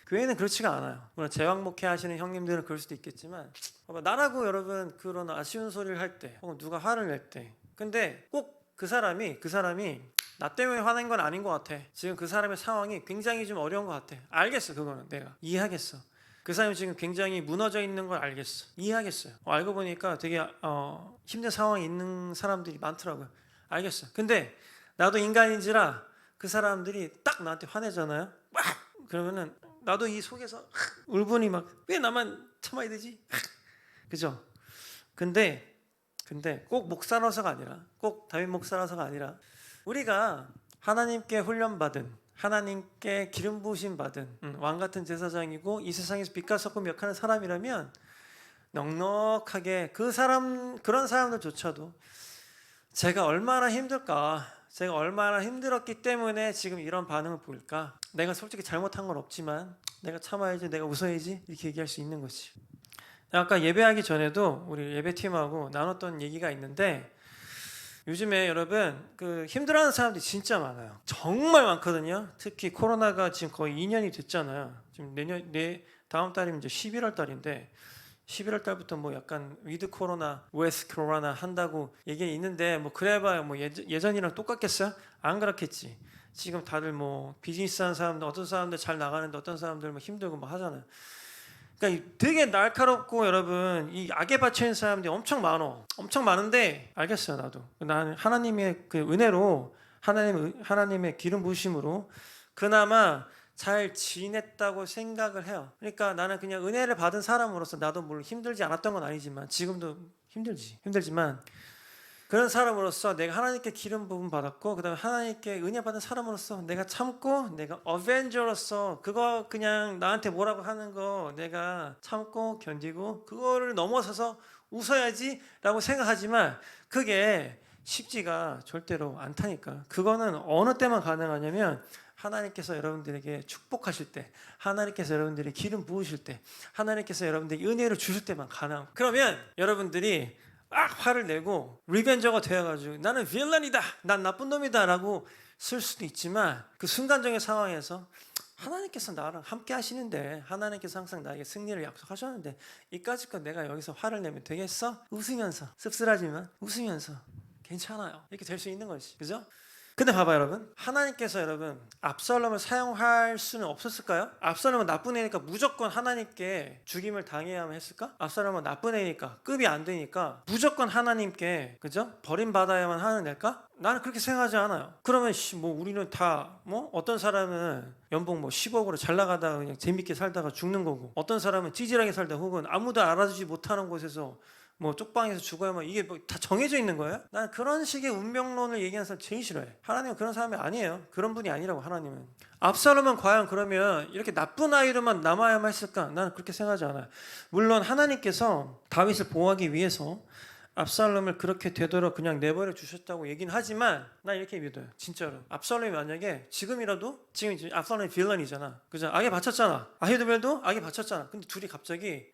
교회는 그렇지가 않아요. 물론 제왕 목회 하시는 형님들은 그럴 수도 있겠지만 나라고 여러분 그런 아쉬운 소리를 할 때 혹은 누가 화를 낼 때 근데 꼭 그 사람이 나 때문에 화낸 건 아닌 것 같아. 지금 그 사람의 상황이 굉장히 좀 어려운 것 같아. 알겠어. 그거는 내가 이해하겠어. 그 사람이 지금 굉장히 무너져 있는 걸 알겠어. 이해하겠어요. 알고 보니까 되게 힘든 상황에 있는 사람들이 많더라고요. 알겠어. 근데 나도 인간인지라 그 사람들이 딱 나한테 화내잖아요. 막 그러면은 나도 이 속에서 울분이 막 왜 나만 참아야 되지? 그죠? 근데 꼭 목사라서가 아니라 꼭 담임 목사라서가 아니라 우리가 하나님께 훈련받은 하나님께 기름 부으심 받은 왕 같은 제사장이고 이 세상에서 빛과 섞고 역하는 사람이라면 넉넉하게 그런 사람들조차도 제가 얼마나 힘들까, 제가 얼마나 힘들었기 때문에 지금 이런 반응을 보일까, 내가 솔직히 잘못한 건 없지만 내가 참아야지, 내가 웃어야지 이렇게 얘기할 수 있는 거지. 아까 예배하기 전에도 우리 예배팀하고 나눴던 얘기가 있는데 요즘에 여러분 힘들어하는 사람들이 진짜 많아요. 정말 많거든요. 특히 코로나가 지금 거의 2년이 됐잖아요. 지금 다음 달이면 이제 11월 달인데 11월 달부터 뭐 약간 위드 코로나, 웨스 코로나 한다고 얘기는 있는데 그래봐야 예전이랑 똑같겠어요? 안 그렇겠지. 지금 다들 비즈니스하는 사람들 어떤 사람들 잘 나가는데 어떤 사람들 힘들고 하잖아요. 그러니까 되게 날카롭고 여러분 이 악에 받쳐 있는 사람들이 엄청 많은데 알겠어요. 나도 나는 하나님의 그 은혜로 하나님의 기름 부으심으로 그나마 잘 지냈다고 생각을 해요. 그러니까 나는 그냥 은혜를 받은 사람으로서 나도 물론 힘들지 않았던 건 아니지만 지금도 힘들지만 그런 사람으로서 내가 하나님께 기름 부음 받았고 그다음에 하나님께 은혜 받은 사람으로서 내가 참고 내가 어벤져로서 그거 그냥 나한테 뭐라고 하는 거 내가 참고 견디고 그거를 넘어서서 웃어야지라고 생각하지만 그게 쉽지가 절대로 않다니까. 그거는 어느 때만 가능하냐면 하나님께서 여러분들에게 축복하실 때, 하나님께서 여러분들이 기름 부으실 때, 하나님께서 여러분들에게 은혜를 주실 때만 가능. 그러면 여러분들이 화를 내고 리벤저가 되어가지고 나는 빌런이다, 난 나쁜 놈이다 라고 쓸 수도 있지만 그 순간적인 상황에서 하나님께서 나랑 함께 하시는데 하나님께서 항상 나에게 승리를 약속하셨는데 이까짓 내가 여기서 화를 내면 되겠어? 웃으면서, 씁쓸하지만 웃으면서 괜찮아요, 이렇게 될 수 있는 거지, 그죠? 근데 봐봐요 여러분, 하나님께서 여러분 압살롬을 사용할 수는 없었을까요? 압살롬은 나쁜 애니까 무조건 하나님께 죽임을 당해야만 했을까? 압살롬은 나쁜 애니까 급이 안 되니까 무조건 하나님께, 그죠? 버림받아야만 하는 애일까? 나는 그렇게 생각하지 않아요. 그러면 뭐 우리는 다 뭐 어떤 사람은 연봉 뭐 10억으로 잘 나가다가 그냥 재밌게 살다가 죽는 거고, 어떤 사람은 찌질하게 살다 혹은 아무도 알아주지 못하는 곳에서 뭐 쪽방에서 죽어야만, 이게 뭐 다 정해져 있는 거예요? 난 그런 식의 운명론을 얘기하는 사람 제일 싫어해. 하나님은 그런 사람이 아니에요. 그런 분이 아니라고. 하나님은 압살롬은 과연 그러면 이렇게 나쁜 아이로만 남아야만 했을까? 나는 그렇게 생각하지 않아요. 물론 하나님께서 다윗을 보호하기 위해서 압살롬을 그렇게 되도록 그냥 내버려 주셨다고 얘기는 하지만 난 이렇게 믿어요. 진짜로 압살롬이 만약에 지금이라도, 지금 압살롬이 빌런이잖아, 그죠? 악에 바쳤잖아. 아히도벨도 악에 바쳤잖아. 근데 둘이 갑자기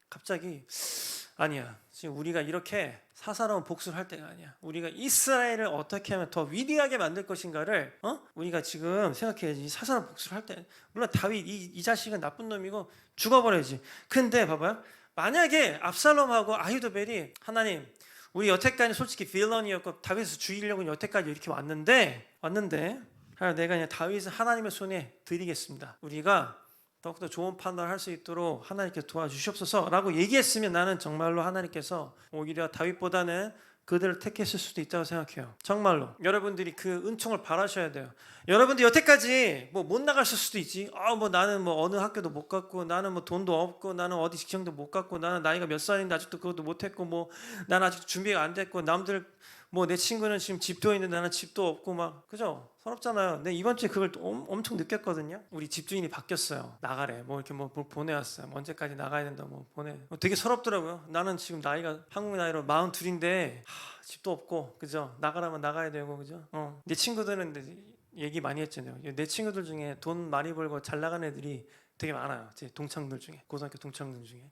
아니야, 지금 우리가 이렇게 사사로운 복수를 할 때가 아니야. 우리가 이스라엘을 어떻게 하면 더 위대하게 만들 것인가를 우리가 지금 생각해야지. 사사로운 복수를 할 때 물론 다윗 이 자식은 나쁜 놈이고 죽어버려야지. 근데 봐봐요, 만약에 압살롬하고 아히도벨이 하나님 우리 여태까지 솔직히 빌런이었고 다윗을 죽이려고 여태까지 이렇게 왔는데 내가 그냥 다윗을 하나님의 손에 드리겠습니다, 우리가 더욱더 좋은 판단을 할 수 있도록 하나님께서 도와주시옵소서 라고 얘기했으면 나는 정말로 하나님께서 오히려 다윗보다는 그들을 택했을 수도 있다고 생각해요. 정말로 여러분들이 그 은총을 바라셔야 돼요. 여러분들 여태까지 뭐 못 나갔을 수도 있지. 뭐 나는 뭐 어느 학교도 못 갔고, 나는 뭐 돈도 없고, 나는 어디 직장도 못 갔고, 나는 나이가 몇 살인데 아직도 그것도 못 했고, 뭐 나는 아직 준비가 안 됐고, 남들 뭐 내 친구는 지금 집도 있는데 나는 집도 없고, 막 그죠? 서럽잖아요. 근데 이번 주에 그걸 또 엄청 느꼈거든요. 우리 집주인이 바뀌었어요. 나가래. 뭐 이렇게 뭐 보내왔어요. 뭐 언제까지 나가야 된다. 뭐 보내. 되게 서럽더라고요. 나는 지금 나이가 한국 나이로 42인데 집도 없고, 그죠? 나가라면 나가야 되고, 그죠? 내 친구들은 얘기 많이 했잖아요. 내 친구들 중에 돈 많이 벌고 잘 나가는 애들이 되게 많아요. 제 동창들 중에, 고등학교 동창들 중에.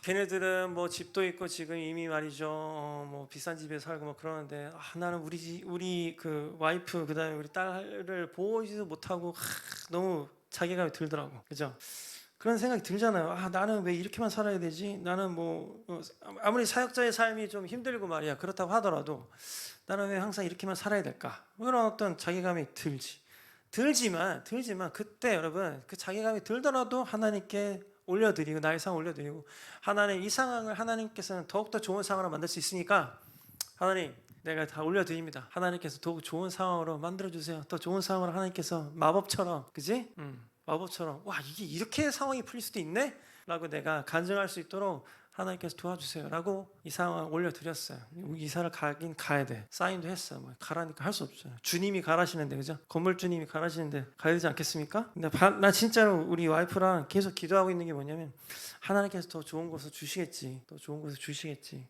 걔네들은 뭐 집도 있고 지금 이미 말이죠, 뭐 비싼 집에 살고 뭐 그러는데 나는 우리 그 와이프 그다음에 우리 딸을 보호하지도 못하고 너무 자괴감이 들더라고, 그죠? 그런 생각이 들잖아요. 나는 왜 이렇게만 살아야 되지? 나는 뭐 아무리 사역자의 삶이 좀 힘들고 말이야, 그렇다고 하더라도 나는 왜 항상 이렇게만 살아야 될까? 이런 어떤 자괴감이 들지만 그때 여러분 그 자괴감이 들더라도 하나님께 올려드리고, 나의 상황 올려드리고, 하나님 이 상황을 하나님께서는 더욱더 좋은 상황으로 만들 수 있으니까 하나님 내가 다 올려드립니다. 하나님께서 더욱 좋은 상황으로 만들어주세요. 더 좋은 상황으로 하나님께서 마법처럼, 그지? 마법처럼 이게 이렇게 상황이 풀릴 수도 있네? 라고 내가 간증할 수 있도록 하나님께서 도와주세요 라고 이 상황을 올려드렸어요. 이사를 가긴 가야 돼. 사인도 했어. 뭐 가라니까 할 수 없잖아요. 주님이 가라시는데, 그죠? 건물주님이 가라시는데 가야 되지 않겠습니까? 근데 나 진짜로 우리 와이프랑 계속 기도하고 있는 게 뭐냐면 하나님께서 더 좋은 곳을 주시겠지.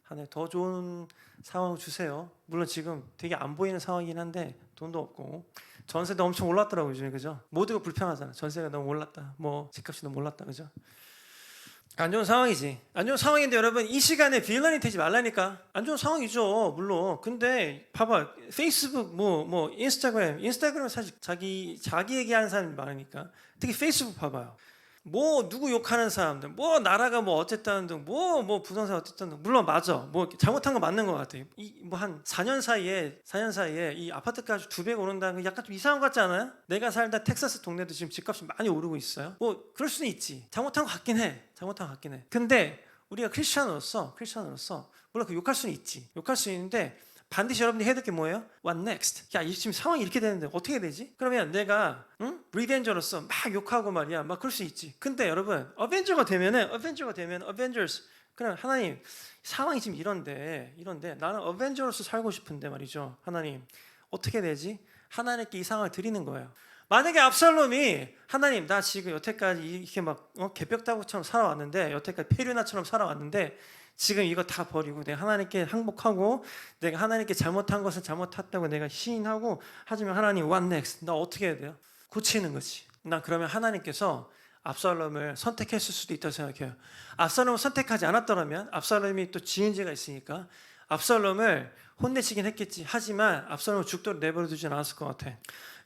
하나님 더 좋은 상황을 주세요. 물론 지금 되게 안 보이는 상황이긴 한데 돈도 없고 전세도 엄청 올랐더라고요 요즘에, 그죠? 모두가 불평하잖아. 전세가 너무 올랐다, 뭐 집값이 너무 올랐다, 그죠? 안 좋은 상황이지. 안 좋은 상황인데 여러분 이 시간에 빌런이 되지 말라니까. 안 좋은 상황이죠 물론. 근데 봐봐, 페이스북 뭐 인스타그램 사실 자기 얘기하는 사람이 많으니까. 특히 페이스북 봐봐요. 뭐 누구 욕하는 사람들, 뭐 나라가 뭐 어쨌다는 등, 뭐 부동산 어쨌다는 등, 물론 맞아. 뭐 잘못한 거 맞는 것 같아요. 뭐 한 4년 사이에 이 아파트값이 2배가 오른다는 거 약간 좀 이상한 것 같지 않아요? 내가 살다 텍사스 동네도 지금 집값이 많이 오르고 있어요. 뭐 그럴 수는 있지. 잘못한 거 같긴 해. 근데 우리가 크리스천으로서 물론 그 욕할 수는 있지. 욕할 수 있는데 반드시 여러분들이 해야 될 게 뭐예요? What next? 야, 지금 상황이 이렇게 되는데 어떻게 되지? 그러면 내가 리벤저로서 막 욕하고 말이야. 막 그럴 수 있지. 근데 여러분 어벤져가 되면 어벤져스 그냥 하나님 상황이 지금 이런데 나는 어벤져로서 살고 싶은데 말이죠. 하나님 어떻게 되지? 하나님께 이 상황을 드리는 거예요. 만약에 압살롬이 하나님 나 지금 여태까지 이렇게 막 개벽다구처럼 살아왔는데 여태까지 페류나처럼 살아왔는데 지금 이거 다 버리고 내가 하나님께 항복하고 내가 하나님께 잘못한 것은 잘못했다고 내가 시인하고 하지만 하나님 what next? 나 어떻게 해야 돼요? 고치는 거지. 난 그러면 하나님께서 압살롬을 선택했을 수도 있다고 생각해요. 압살롬을 선택하지 않았더라면 압살롬이 또 지은죄가 있으니까 압살롬을 혼내시긴 했겠지. 하지만 압살롬을 죽도록 내버려 두진 않았을 것 같아.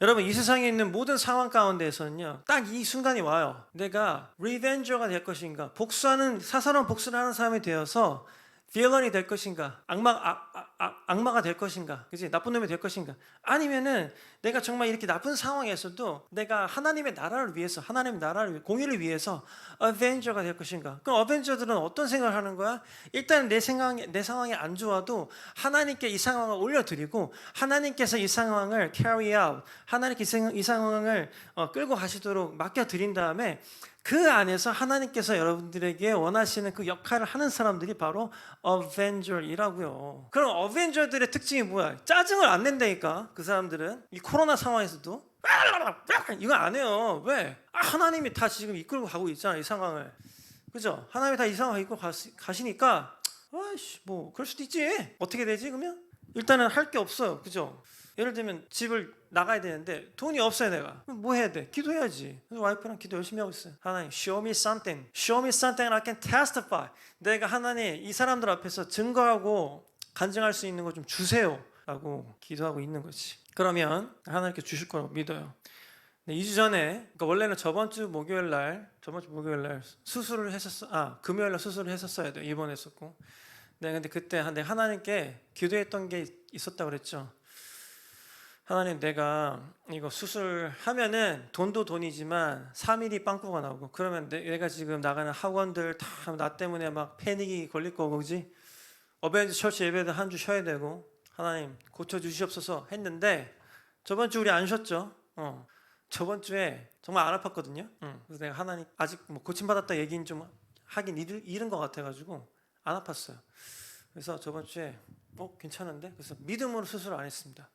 여러분 이 세상에 있는 모든 상황 가운데에서는요 딱 이 순간이 와요. 내가 리벤저가 될 것인가, 사사로운 복수를 하는 사람이 되어서 빌런이 될 것인가, 악마가 될 것인가, 그치? 나쁜 놈이 될 것인가, 아니면은 내가 정말 이렇게 나쁜 상황에서도 내가 하나님의 나라를 위해서, 공의를 위해서 어벤져가 될 것인가. 그럼 어벤져들은 어떤 생각을 하는 거야? 일단 내 상황이 안 좋아도 하나님께 이 상황을 올려드리고 하나님께서 이 상황을 carry out, 하나님께 이 상황을 끌고 가시도록 맡겨드린 다음에 그 안에서 하나님께서 여러분들에게 원하시는 그 역할을 하는 사람들이 바로 어벤져이라고요. 그럼 어벤져들의 특징이 뭐야? 짜증을 안 낸다니까. 그 사람들은 이 코로나 상황에서도 이거 안 해요. 왜? 하나님이 다 지금 이끌고 가고 있잖아, 이 상황을. 그죠? 하나님이 다 이 상황을 이끌고 가시니까 뭐 그럴 수도 있지. 어떻게 되지 그러면? 일단은 할 게 없어요. 그죠? 예를 들면 집을 나가야 되는데 돈이 없어요. 내가 그럼 뭐 해야 돼? 기도해야지. 그래서 와이프랑 기도 열심히 하고 있어요. 하나님 show me something and I can testify. 내가 하나님 이 사람들 앞에서 증거하고 간증할 수 있는 거 좀 주세요 라고 기도하고 있는 거지. 그러면 하나님께 주실 거라고 믿어요. 2주 전에, 그러니까 원래는 저번 주 목요일 날 수술을 했었어. 금요일 날 수술을 했었어야 돼. 입원했었고. 네, 근데 그때 내가 하나님께 기도했던 게 있었다고 그랬죠. 하나님, 내가 이거 수술하면은 돈도 돈이지만 3일이 빵꾸가 나오고, 그러면 내가 지금 나가는 학원들 다 나 때문에 막 패닉이 걸릴 거고, 그지? 어벤져 처치 예배도 한 주 쉬어야 되고, 하나님 고쳐주시옵소서 했는데 저번 주 우리 안 쉬었죠. 저번 주에 정말 안 아팠거든요. 그래서 내가 하나님 아직 뭐 고침받았다 얘기는 좀 하긴 잃은 것 같아가지고 안 아팠어요. 그래서 저번 주에 괜찮은데? 그래서 믿음으로 수술을 안 했습니다.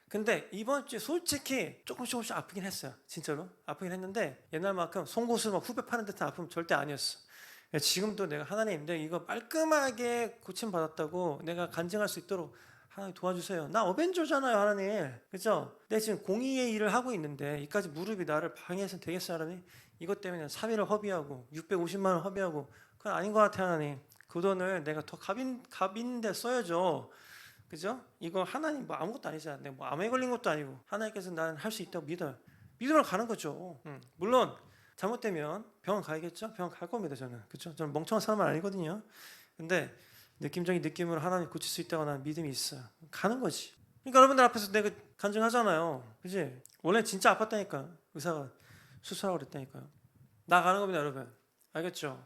근데 이번 주에 솔직히 조금씩 아프긴 했어요. 진짜로 아프긴 했는데 옛날만큼 송곳을 막 후벼 파는 듯한 아픔 절대 아니었어. 지금도 내가 하나님, 내가 이거 깔끔하게 고침받았다고 내가 간증할 수 있도록 하나님 도와주세요. 나 어벤져잖아요, 하나님. 그죠? 내가 지금 공의의 일을 하고 있는데 이까지 무릎이 나를 방해해서는 되겠어요, 하나님? 이것 때문에 3일을 허비하고 650만 원 허비하고 그건 아닌 것 같아요, 하나님. 그 돈을 내가 더 값있는데 써야죠. 그죠? 이거 하나님 뭐 아무것도 아니잖아. 내가 뭐 암에 걸린 것도 아니고 하나님께서 나는 할 수 있다고 믿어요. 믿으러 가는 거죠. 물론 잘못되면 병원 가야겠죠? 병원 갈 겁니다, 저는. 그렇죠? 저는 멍청한 사람은 아니거든요. 근데 느낌적인 느낌으로 하나님 고칠 수 있다고 나는 믿음이 있어요. 가는 거지. 그러니까 여러분들 앞에서 내가 간증하잖아요. 그지? 원래 진짜 아팠다니까. 의사가 수술하고 그랬다니까요. 나가는 겁니다, 여러분. 알겠죠?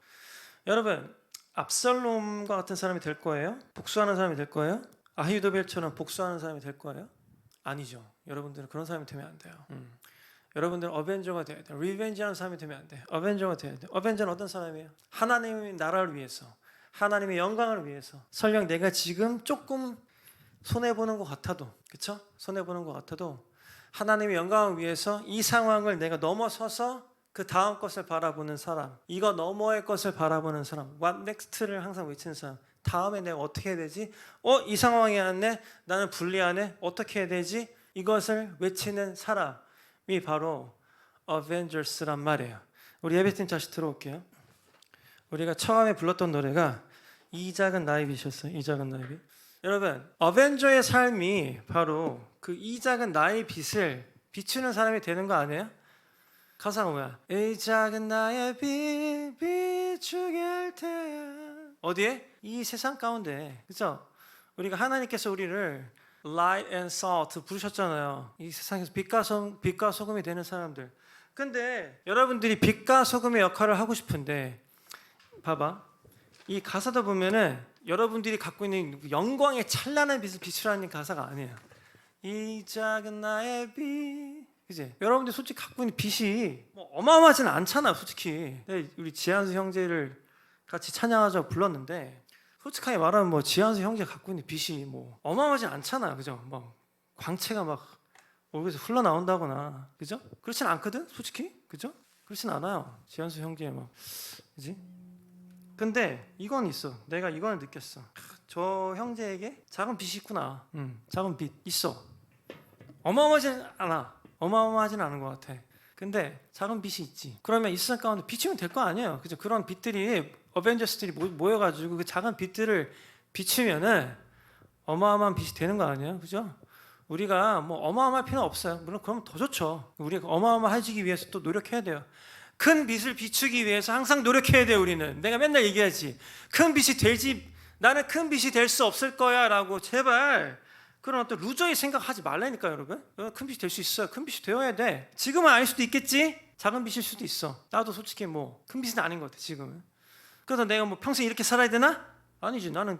여러분, 압살롬과 같은 사람이 될 거예요? 복수하는 사람이 될 거예요? 아히도벨처럼 복수하는 사람이 될 거예요? 아니죠. 여러분들은 그런 사람이 되면 안 돼요. 여러분들은 어벤져가 돼야 돼요. 리벤지하는 사람이 되면 안 돼요. 어벤져가 돼야 돼요. 어벤져는 어떤 사람이에요? 하나님의 나라를 위해서, 하나님의 영광을 위해서. 설령 내가 지금 조금 손해보는 것 같아도, 그렇죠? 손해보는 것 같아도 하나님의 영광을 위해서 이 상황을 내가 넘어서서 그 다음 것을 바라보는 사람, 이거 너머의 것을 바라보는 사람, what next를 항상 외치는 사람. 다음에 내가 어떻게 해야 되지? 이 상황이 왔네? 나는 불리하네? 어떻게 해야 되지? 이것을 외치는 사람이 바로 어벤져스란 말이에요. 우리 예배팀 다시 들어올게요. 우리가 처음에 불렀던 노래가 이 작은 나의 빛이었어요. 이 작은 나의 빛. 여러분, 어벤져의 삶이 바로 그 이 작은 나의 빛을 비추는 사람이 되는 거 아니에요? 가사가 뭐야? 이 작은 나의 빛 비추게 할 테야. 어디에? 이 세상 가운데. 그렇죠? 우리가 하나님께서 우리를 light and salt 부르셨잖아요. 이 세상에서 빛과 소금이 되는 사람들. 근데 여러분들이 빛과 소금의 역할을 하고 싶은데 봐봐. 이 가사도 보면은 여러분들이 갖고 있는 영광의 찬란한 빛을 비추라는 가사가 아니에요. 이 작은 나의 빛 그지? 여러분들 솔직히 갖고 있는 빚이 뭐 어마어마하진 않잖아, 솔직히. 우리 지한수 형제를 같이 찬양하자고 불렀는데 솔직하게 말하면 뭐 지한수 형제 갖고 있는 빚이 뭐 어마어마하진 않잖아, 그죠? 뭐 광채가 막 얼굴에서 흘러나온다거나, 그죠? 그렇진 않거든, 솔직히, 그죠? 그렇진 않아요, 지한수 형제 막, 그지? 근데 이건 있어. 내가 이걸 느꼈어. 저 형제에게 작은 빚이 있구나. 작은 빚 있어. 어마어마하진 않아. 어마어마하진 않은 것 같아. 근데 작은 빚이 있지. 그러면 이 세상 가운데 비추면 될 거 아니에요, 그죠? 그런 빚들이 어벤져스들이 모여가지고 그 작은 빚들을 비추면은 어마어마한 빚이 되는 거 아니에요, 그죠? 우리가 뭐 어마어마할 필요는 없어요. 물론 그러면 더 좋죠. 우리가 어마어마해지기 위해서 또 노력해야 돼요. 큰 빚을 비추기 위해서 항상 노력해야 돼요. 우리는 내가 맨날 얘기하지. 큰 빚이 될지 나는 큰 빚이 될 수 없을 거야라고 제발 그런 어떤 루저의 생각하지 말라니까 여러분. 큰 빚이 될 수 있어요. 큰 빚이 되어야 돼. 지금은 아닐 수도 있겠지. 작은 빚일 수도 있어. 나도 솔직히 뭐 큰 빚은 아닌 것 같아 지금은. 그래서 내가 뭐 평생 이렇게 살아야 되나? 아니지. 나는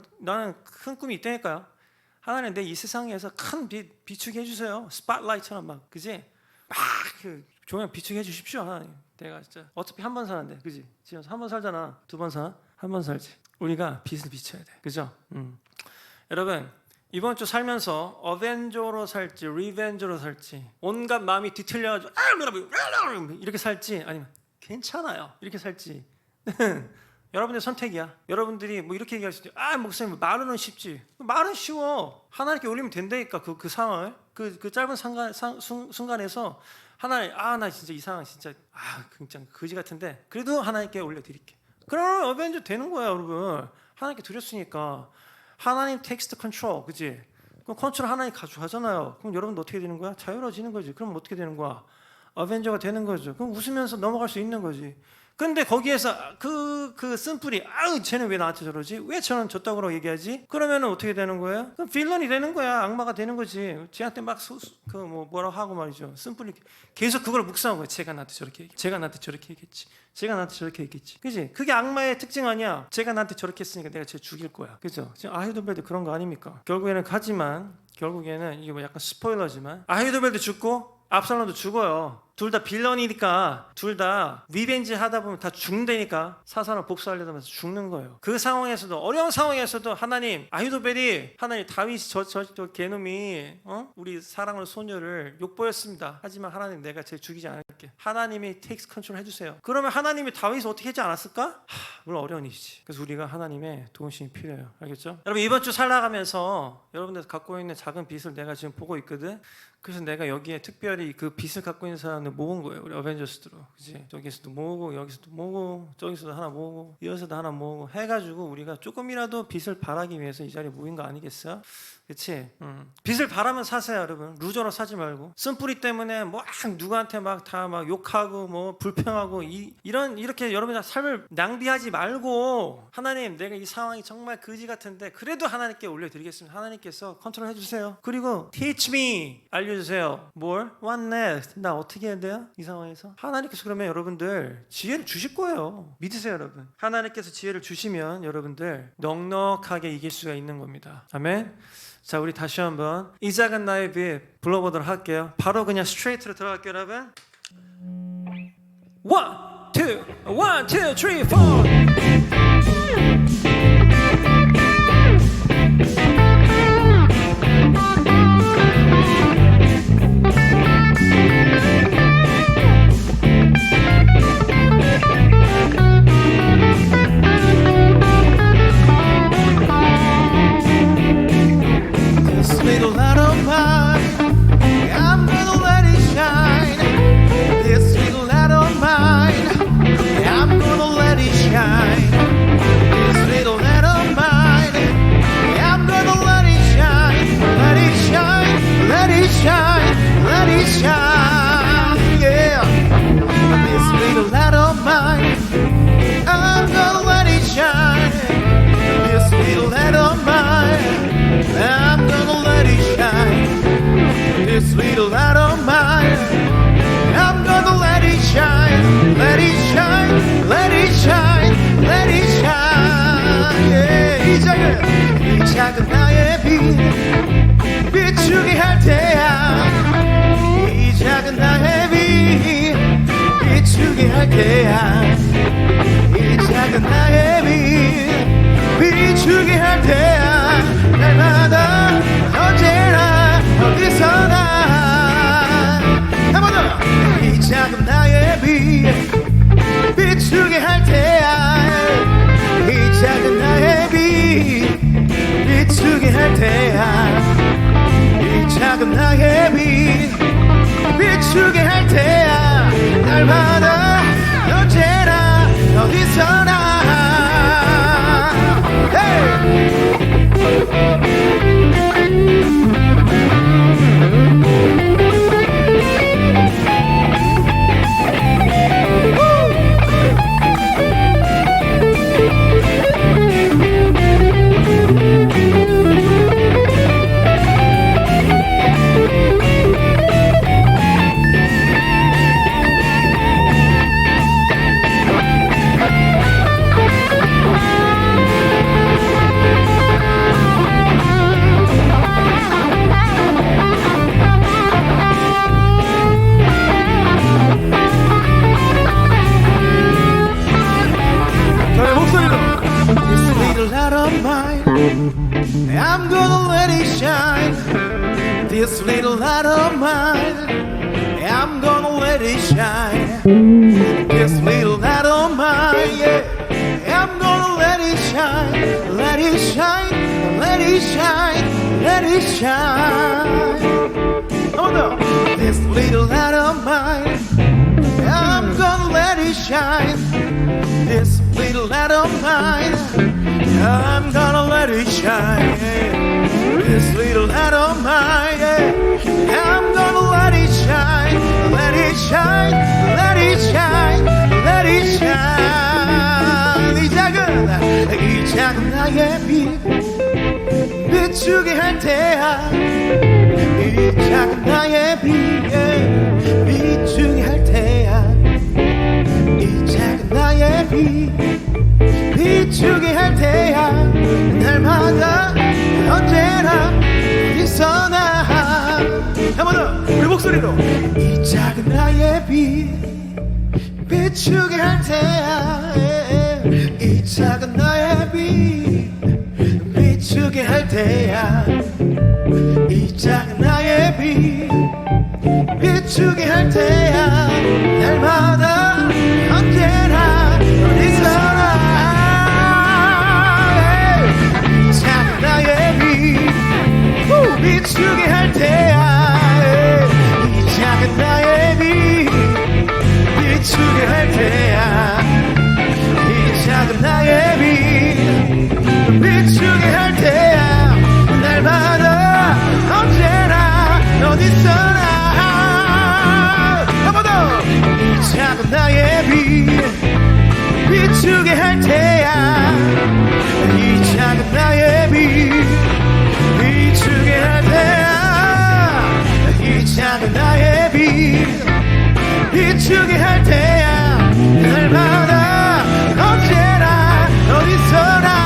큰 꿈이 있다니까요. 하나님 내 이 세상에서 큰 빛 비추게 해주세요. 스팟라이트처럼 막 그지? 막 그 조명 비추게 해주십시오 하나님. 내가 진짜 어차피 한 번 사는데, 그지? 지금 한 번 살잖아. 두 번 사? 한 번 살지. 우리가 빛을 비춰야 돼, 그죠? 여러분 이번 주 살면서 어벤져로 살지, 리벤저로 살지, 온갖 마음이 뒤틀려가지고 이렇게 살지, 아니면 괜찮아요 이렇게 살지. 여러분의 선택이야. 여러분들이 뭐 이렇게 얘기할 수도 있고, 목사님 말은 쉽지. 말은 쉬워. 하나님께 올리면 된다니까. 그 상황을 그 짧은 순간에서 하나님, 나 진짜 이 상황 진짜 굉장히 거지 같은데 그래도 하나님께 올려드릴게. 그러면 어벤져 되는 거야, 여러분. 하나님께 드렸으니까. 하나님 텍스트 컨트롤, 그지? 그럼 컨트롤 하나님 가져가잖아요. 그럼 여러분 어떻게 되는 거야? 자유로워지는 거지. 그럼 어떻게 되는 거야? 어벤져가 되는 거죠. 그럼 웃으면서 넘어갈 수 있는 거지. 근데 거기에서 그 쓴뿌리, 쟤는 왜 나한테 저러지? 왜 저는 졌다고 얘기하지? 그러면은 어떻게 되는 거예요? 그럼 빌런이 되는 거야. 악마가 되는 거지. 쟤한테 막 뭐라고 하고 말이죠. 쓴뿌리 계속 그걸 묵상한 거야. 제가 나한테 저렇게 얘기했지. 제가 나한테 저렇게 얘기했지. 제가 나한테 저렇게 얘기했지. 그지? 그게 악마의 특징 아니야. 제가 나한테 저렇게 했으니까 내가 쟤 죽일 거야. 그죠? 지금 아히도벨도 그런 거 아닙니까? 결국에는 이게 뭐 약간 스포일러지만 아히도벨도 죽고 압살롬도 죽어요. 둘 다 빌런이니까 둘 다 리벤지 하다 보면 다 죽는다니까. 사사는 복수하려다 하면서 죽는 거예요. 그 상황에서도, 어려운 상황에서도 하나님, 아히도벨이 하나님 다윗이 저 개놈이 우리 사랑하는 소녀를 욕보였습니다. 하지만 하나님 내가 쟤 죽이지 않을게. 하나님이 테이크 컨트롤 해주세요. 그러면 하나님이 다윗을 어떻게 하지 않았을까? 물론 어려운 일이지. 그래서 우리가 하나님의 도우심이 필요해요. 알겠죠? 여러분 이번 주 살아가면서 여러분들 갖고 있는 작은 빚을 내가 지금 보고 있거든. 그래서 내가 여기에 특별히 그 빚을 갖고 있는 사람들 모은 거예요. 우리 어벤져스들로, 그지? 저기서도 모으고 여기서도 모으고 저기서도 하나 모으고 이어서도 하나 모으고 해가지고 우리가 조금이라도 빚을 바라기 위해서 이 자리에 모인 거 아니겠어요? 그렇지? 빚을 바라면 사세요, 여러분. 루저로 사지 말고. 쓴뿌리 때문에 뭐 누구한테 막 다 막 욕하고 뭐 불평하고 이렇게 여러분의 삶을 낭비하지 말고, 하나님 내가 이 상황이 정말 거지 같은데 그래도 하나님께 올려드리겠습니다. 하나님께서 컨트롤 해주세요. 그리고 teach me, 알려주세요. 뭘? What next? 나 어떻게 해야 돼요? 이 상황에서 하나님께서 그러면 여러분들 지혜를 주실 거예요. 믿으세요, 여러분. 하나님께서 지혜를 주시면 여러분들 넉넉하게 이길 수가 있는 겁니다. 아멘. 자, 우리 다시 한번 이 작은 나의 빚 불러보도록 할게요. 바로 그냥 스트레이트로 들어갈게요, 여러분. 1, 2, 3, 4.
This little light of mine, I'm gonna let it shine. This little light of mine, I'm gonna let it shine. 비추게 할 테야. 이 작은 나의 빛 비추게 할 테야. 날마다 언제나 어디서나. 한 번 더. 이 작은 나의 빛 비추게 할 테야. 이 작은 나의 빛 비추게 할 테야. 이 작은 나의 빛 비추게 할 테야. 날마다 언제나 어디서나. I'm gonna let it shine. This little light of mine, I'm gonna let it shine. This little light of mine, yeah, I'm gonna let it shine. Let it shine, let it shine, let it shine. Oh no, this little light of mine, I'm gonna let it shine. This little light of mine, I'm gonna let it shine. This little light of mine, I'm gonna let it shine. Let it shine, let it shine, let it shine. 이 작은 나의 빛 비추게 할 테야. 이 작은 나의 빛 비추게 할 테야. 이 작은 나의 빛 비추게 할 테야. 날마다 언제나 어디서나. 한 번 더 우리 목소리로. 이 작은 나의 빛 비추게 할 테야. 이 작은 나의 빛 비추게 할 테야. 이 작은 나의 빛 비추게 할 테야. 날마다 언제나 어디서나. 비추게 할 테야. 이 작은 나의 빛 비추게 할 테야. 이 작은 나의 빛 비추게 할 테야. 날마다 언제나 어디서나. 한 번 더. 이 작은 나의 빛 비추게 할 테야. 이 작은 나의 빛 비추게 할 테야. 이 작은 나의 빛 비추게 할 테야. 날마다 언제나 어디서나.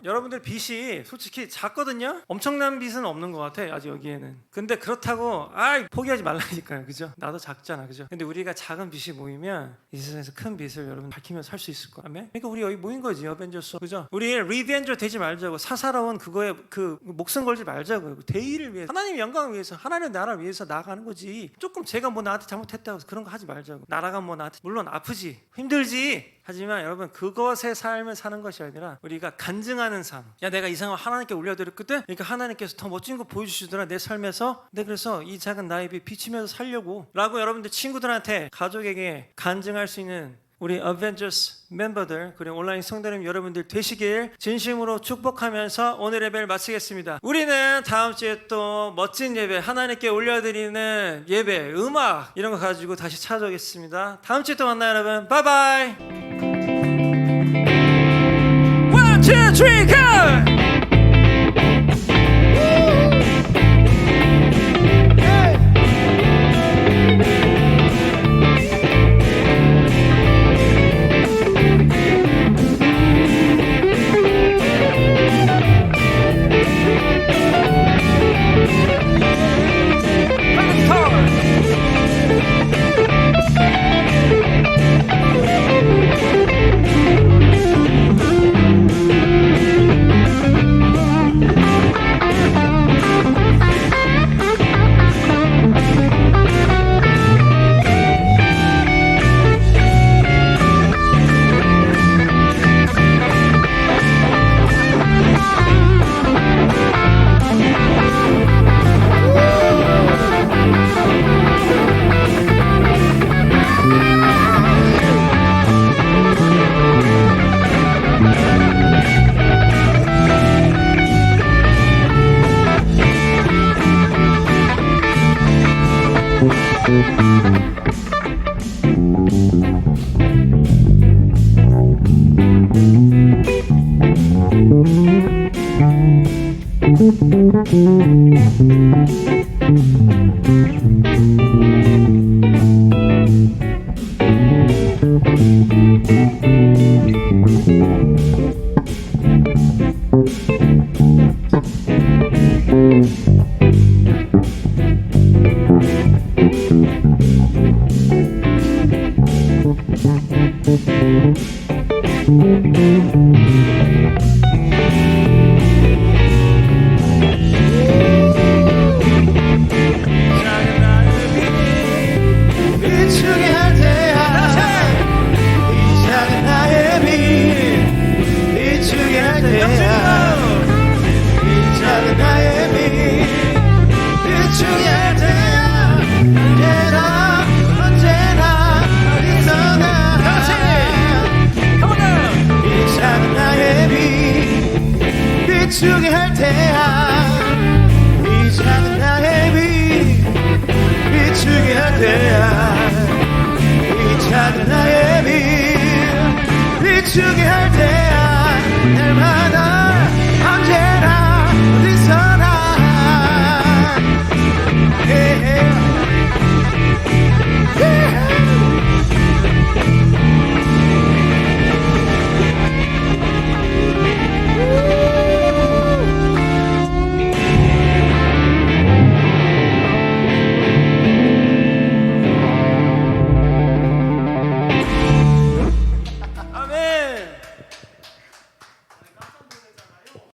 여러분들 빚이 솔직히 작거든요. 엄청난 빚은 없는 것 같아 아직 여기에는. 근데 그렇다고 포기하지 말라니까요. 그죠? 나도 작잖아. 그죠? 근데 우리가 작은 빚이 모이면 이 세상에서 큰 빚을 여러분 밝히면서 살 수 있을 거야. 아멘? 그러니까 우리 여기 모인 거지. 어벤져스. 그죠? 우리 리벤저 되지 말자고. 사사로운 그거에 그 목숨 걸지 말자고요. 대의를 위해서, 하나님의 영광을 위해서, 하나님의 나라를 위해서 나아가는 거지. 조금 제가 뭐 나한테 잘못했다고 해서 그런 거 하지 말자고. 나라가 뭐 나한테 물론 아프지 힘들지. 하지만 여러분 그것의 삶을 사는 것이 아니라 우리가 간증하는 삶. 야, 내가 이 상황 하나님께 올려드렸거든. 그러니까 하나님께서 더 멋진 거 보여주시더라 내 삶에서. 네, 그래서 이 작은 나의 빛 비치면서 살려고 라고 여러분들 친구들한테, 가족에게 간증할 수 있는 우리 어벤져스 멤버들 그리고 온라인 성도님 여러분들 되시길 진심으로 축복하면서 오늘 예배를 마치겠습니다. 우리는 다음 주에 또 멋진 예배 하나님께 올려드리는 예배 음악 이런 거 가지고 다시 찾아오겠습니다. 다음 주에 또 만나요 여러분. 바이바이. 1, 2, 3, go!
비추게 할 때야 이 작은 나의 빛 비추게 할 때야 이 작은 나의 빛 비추게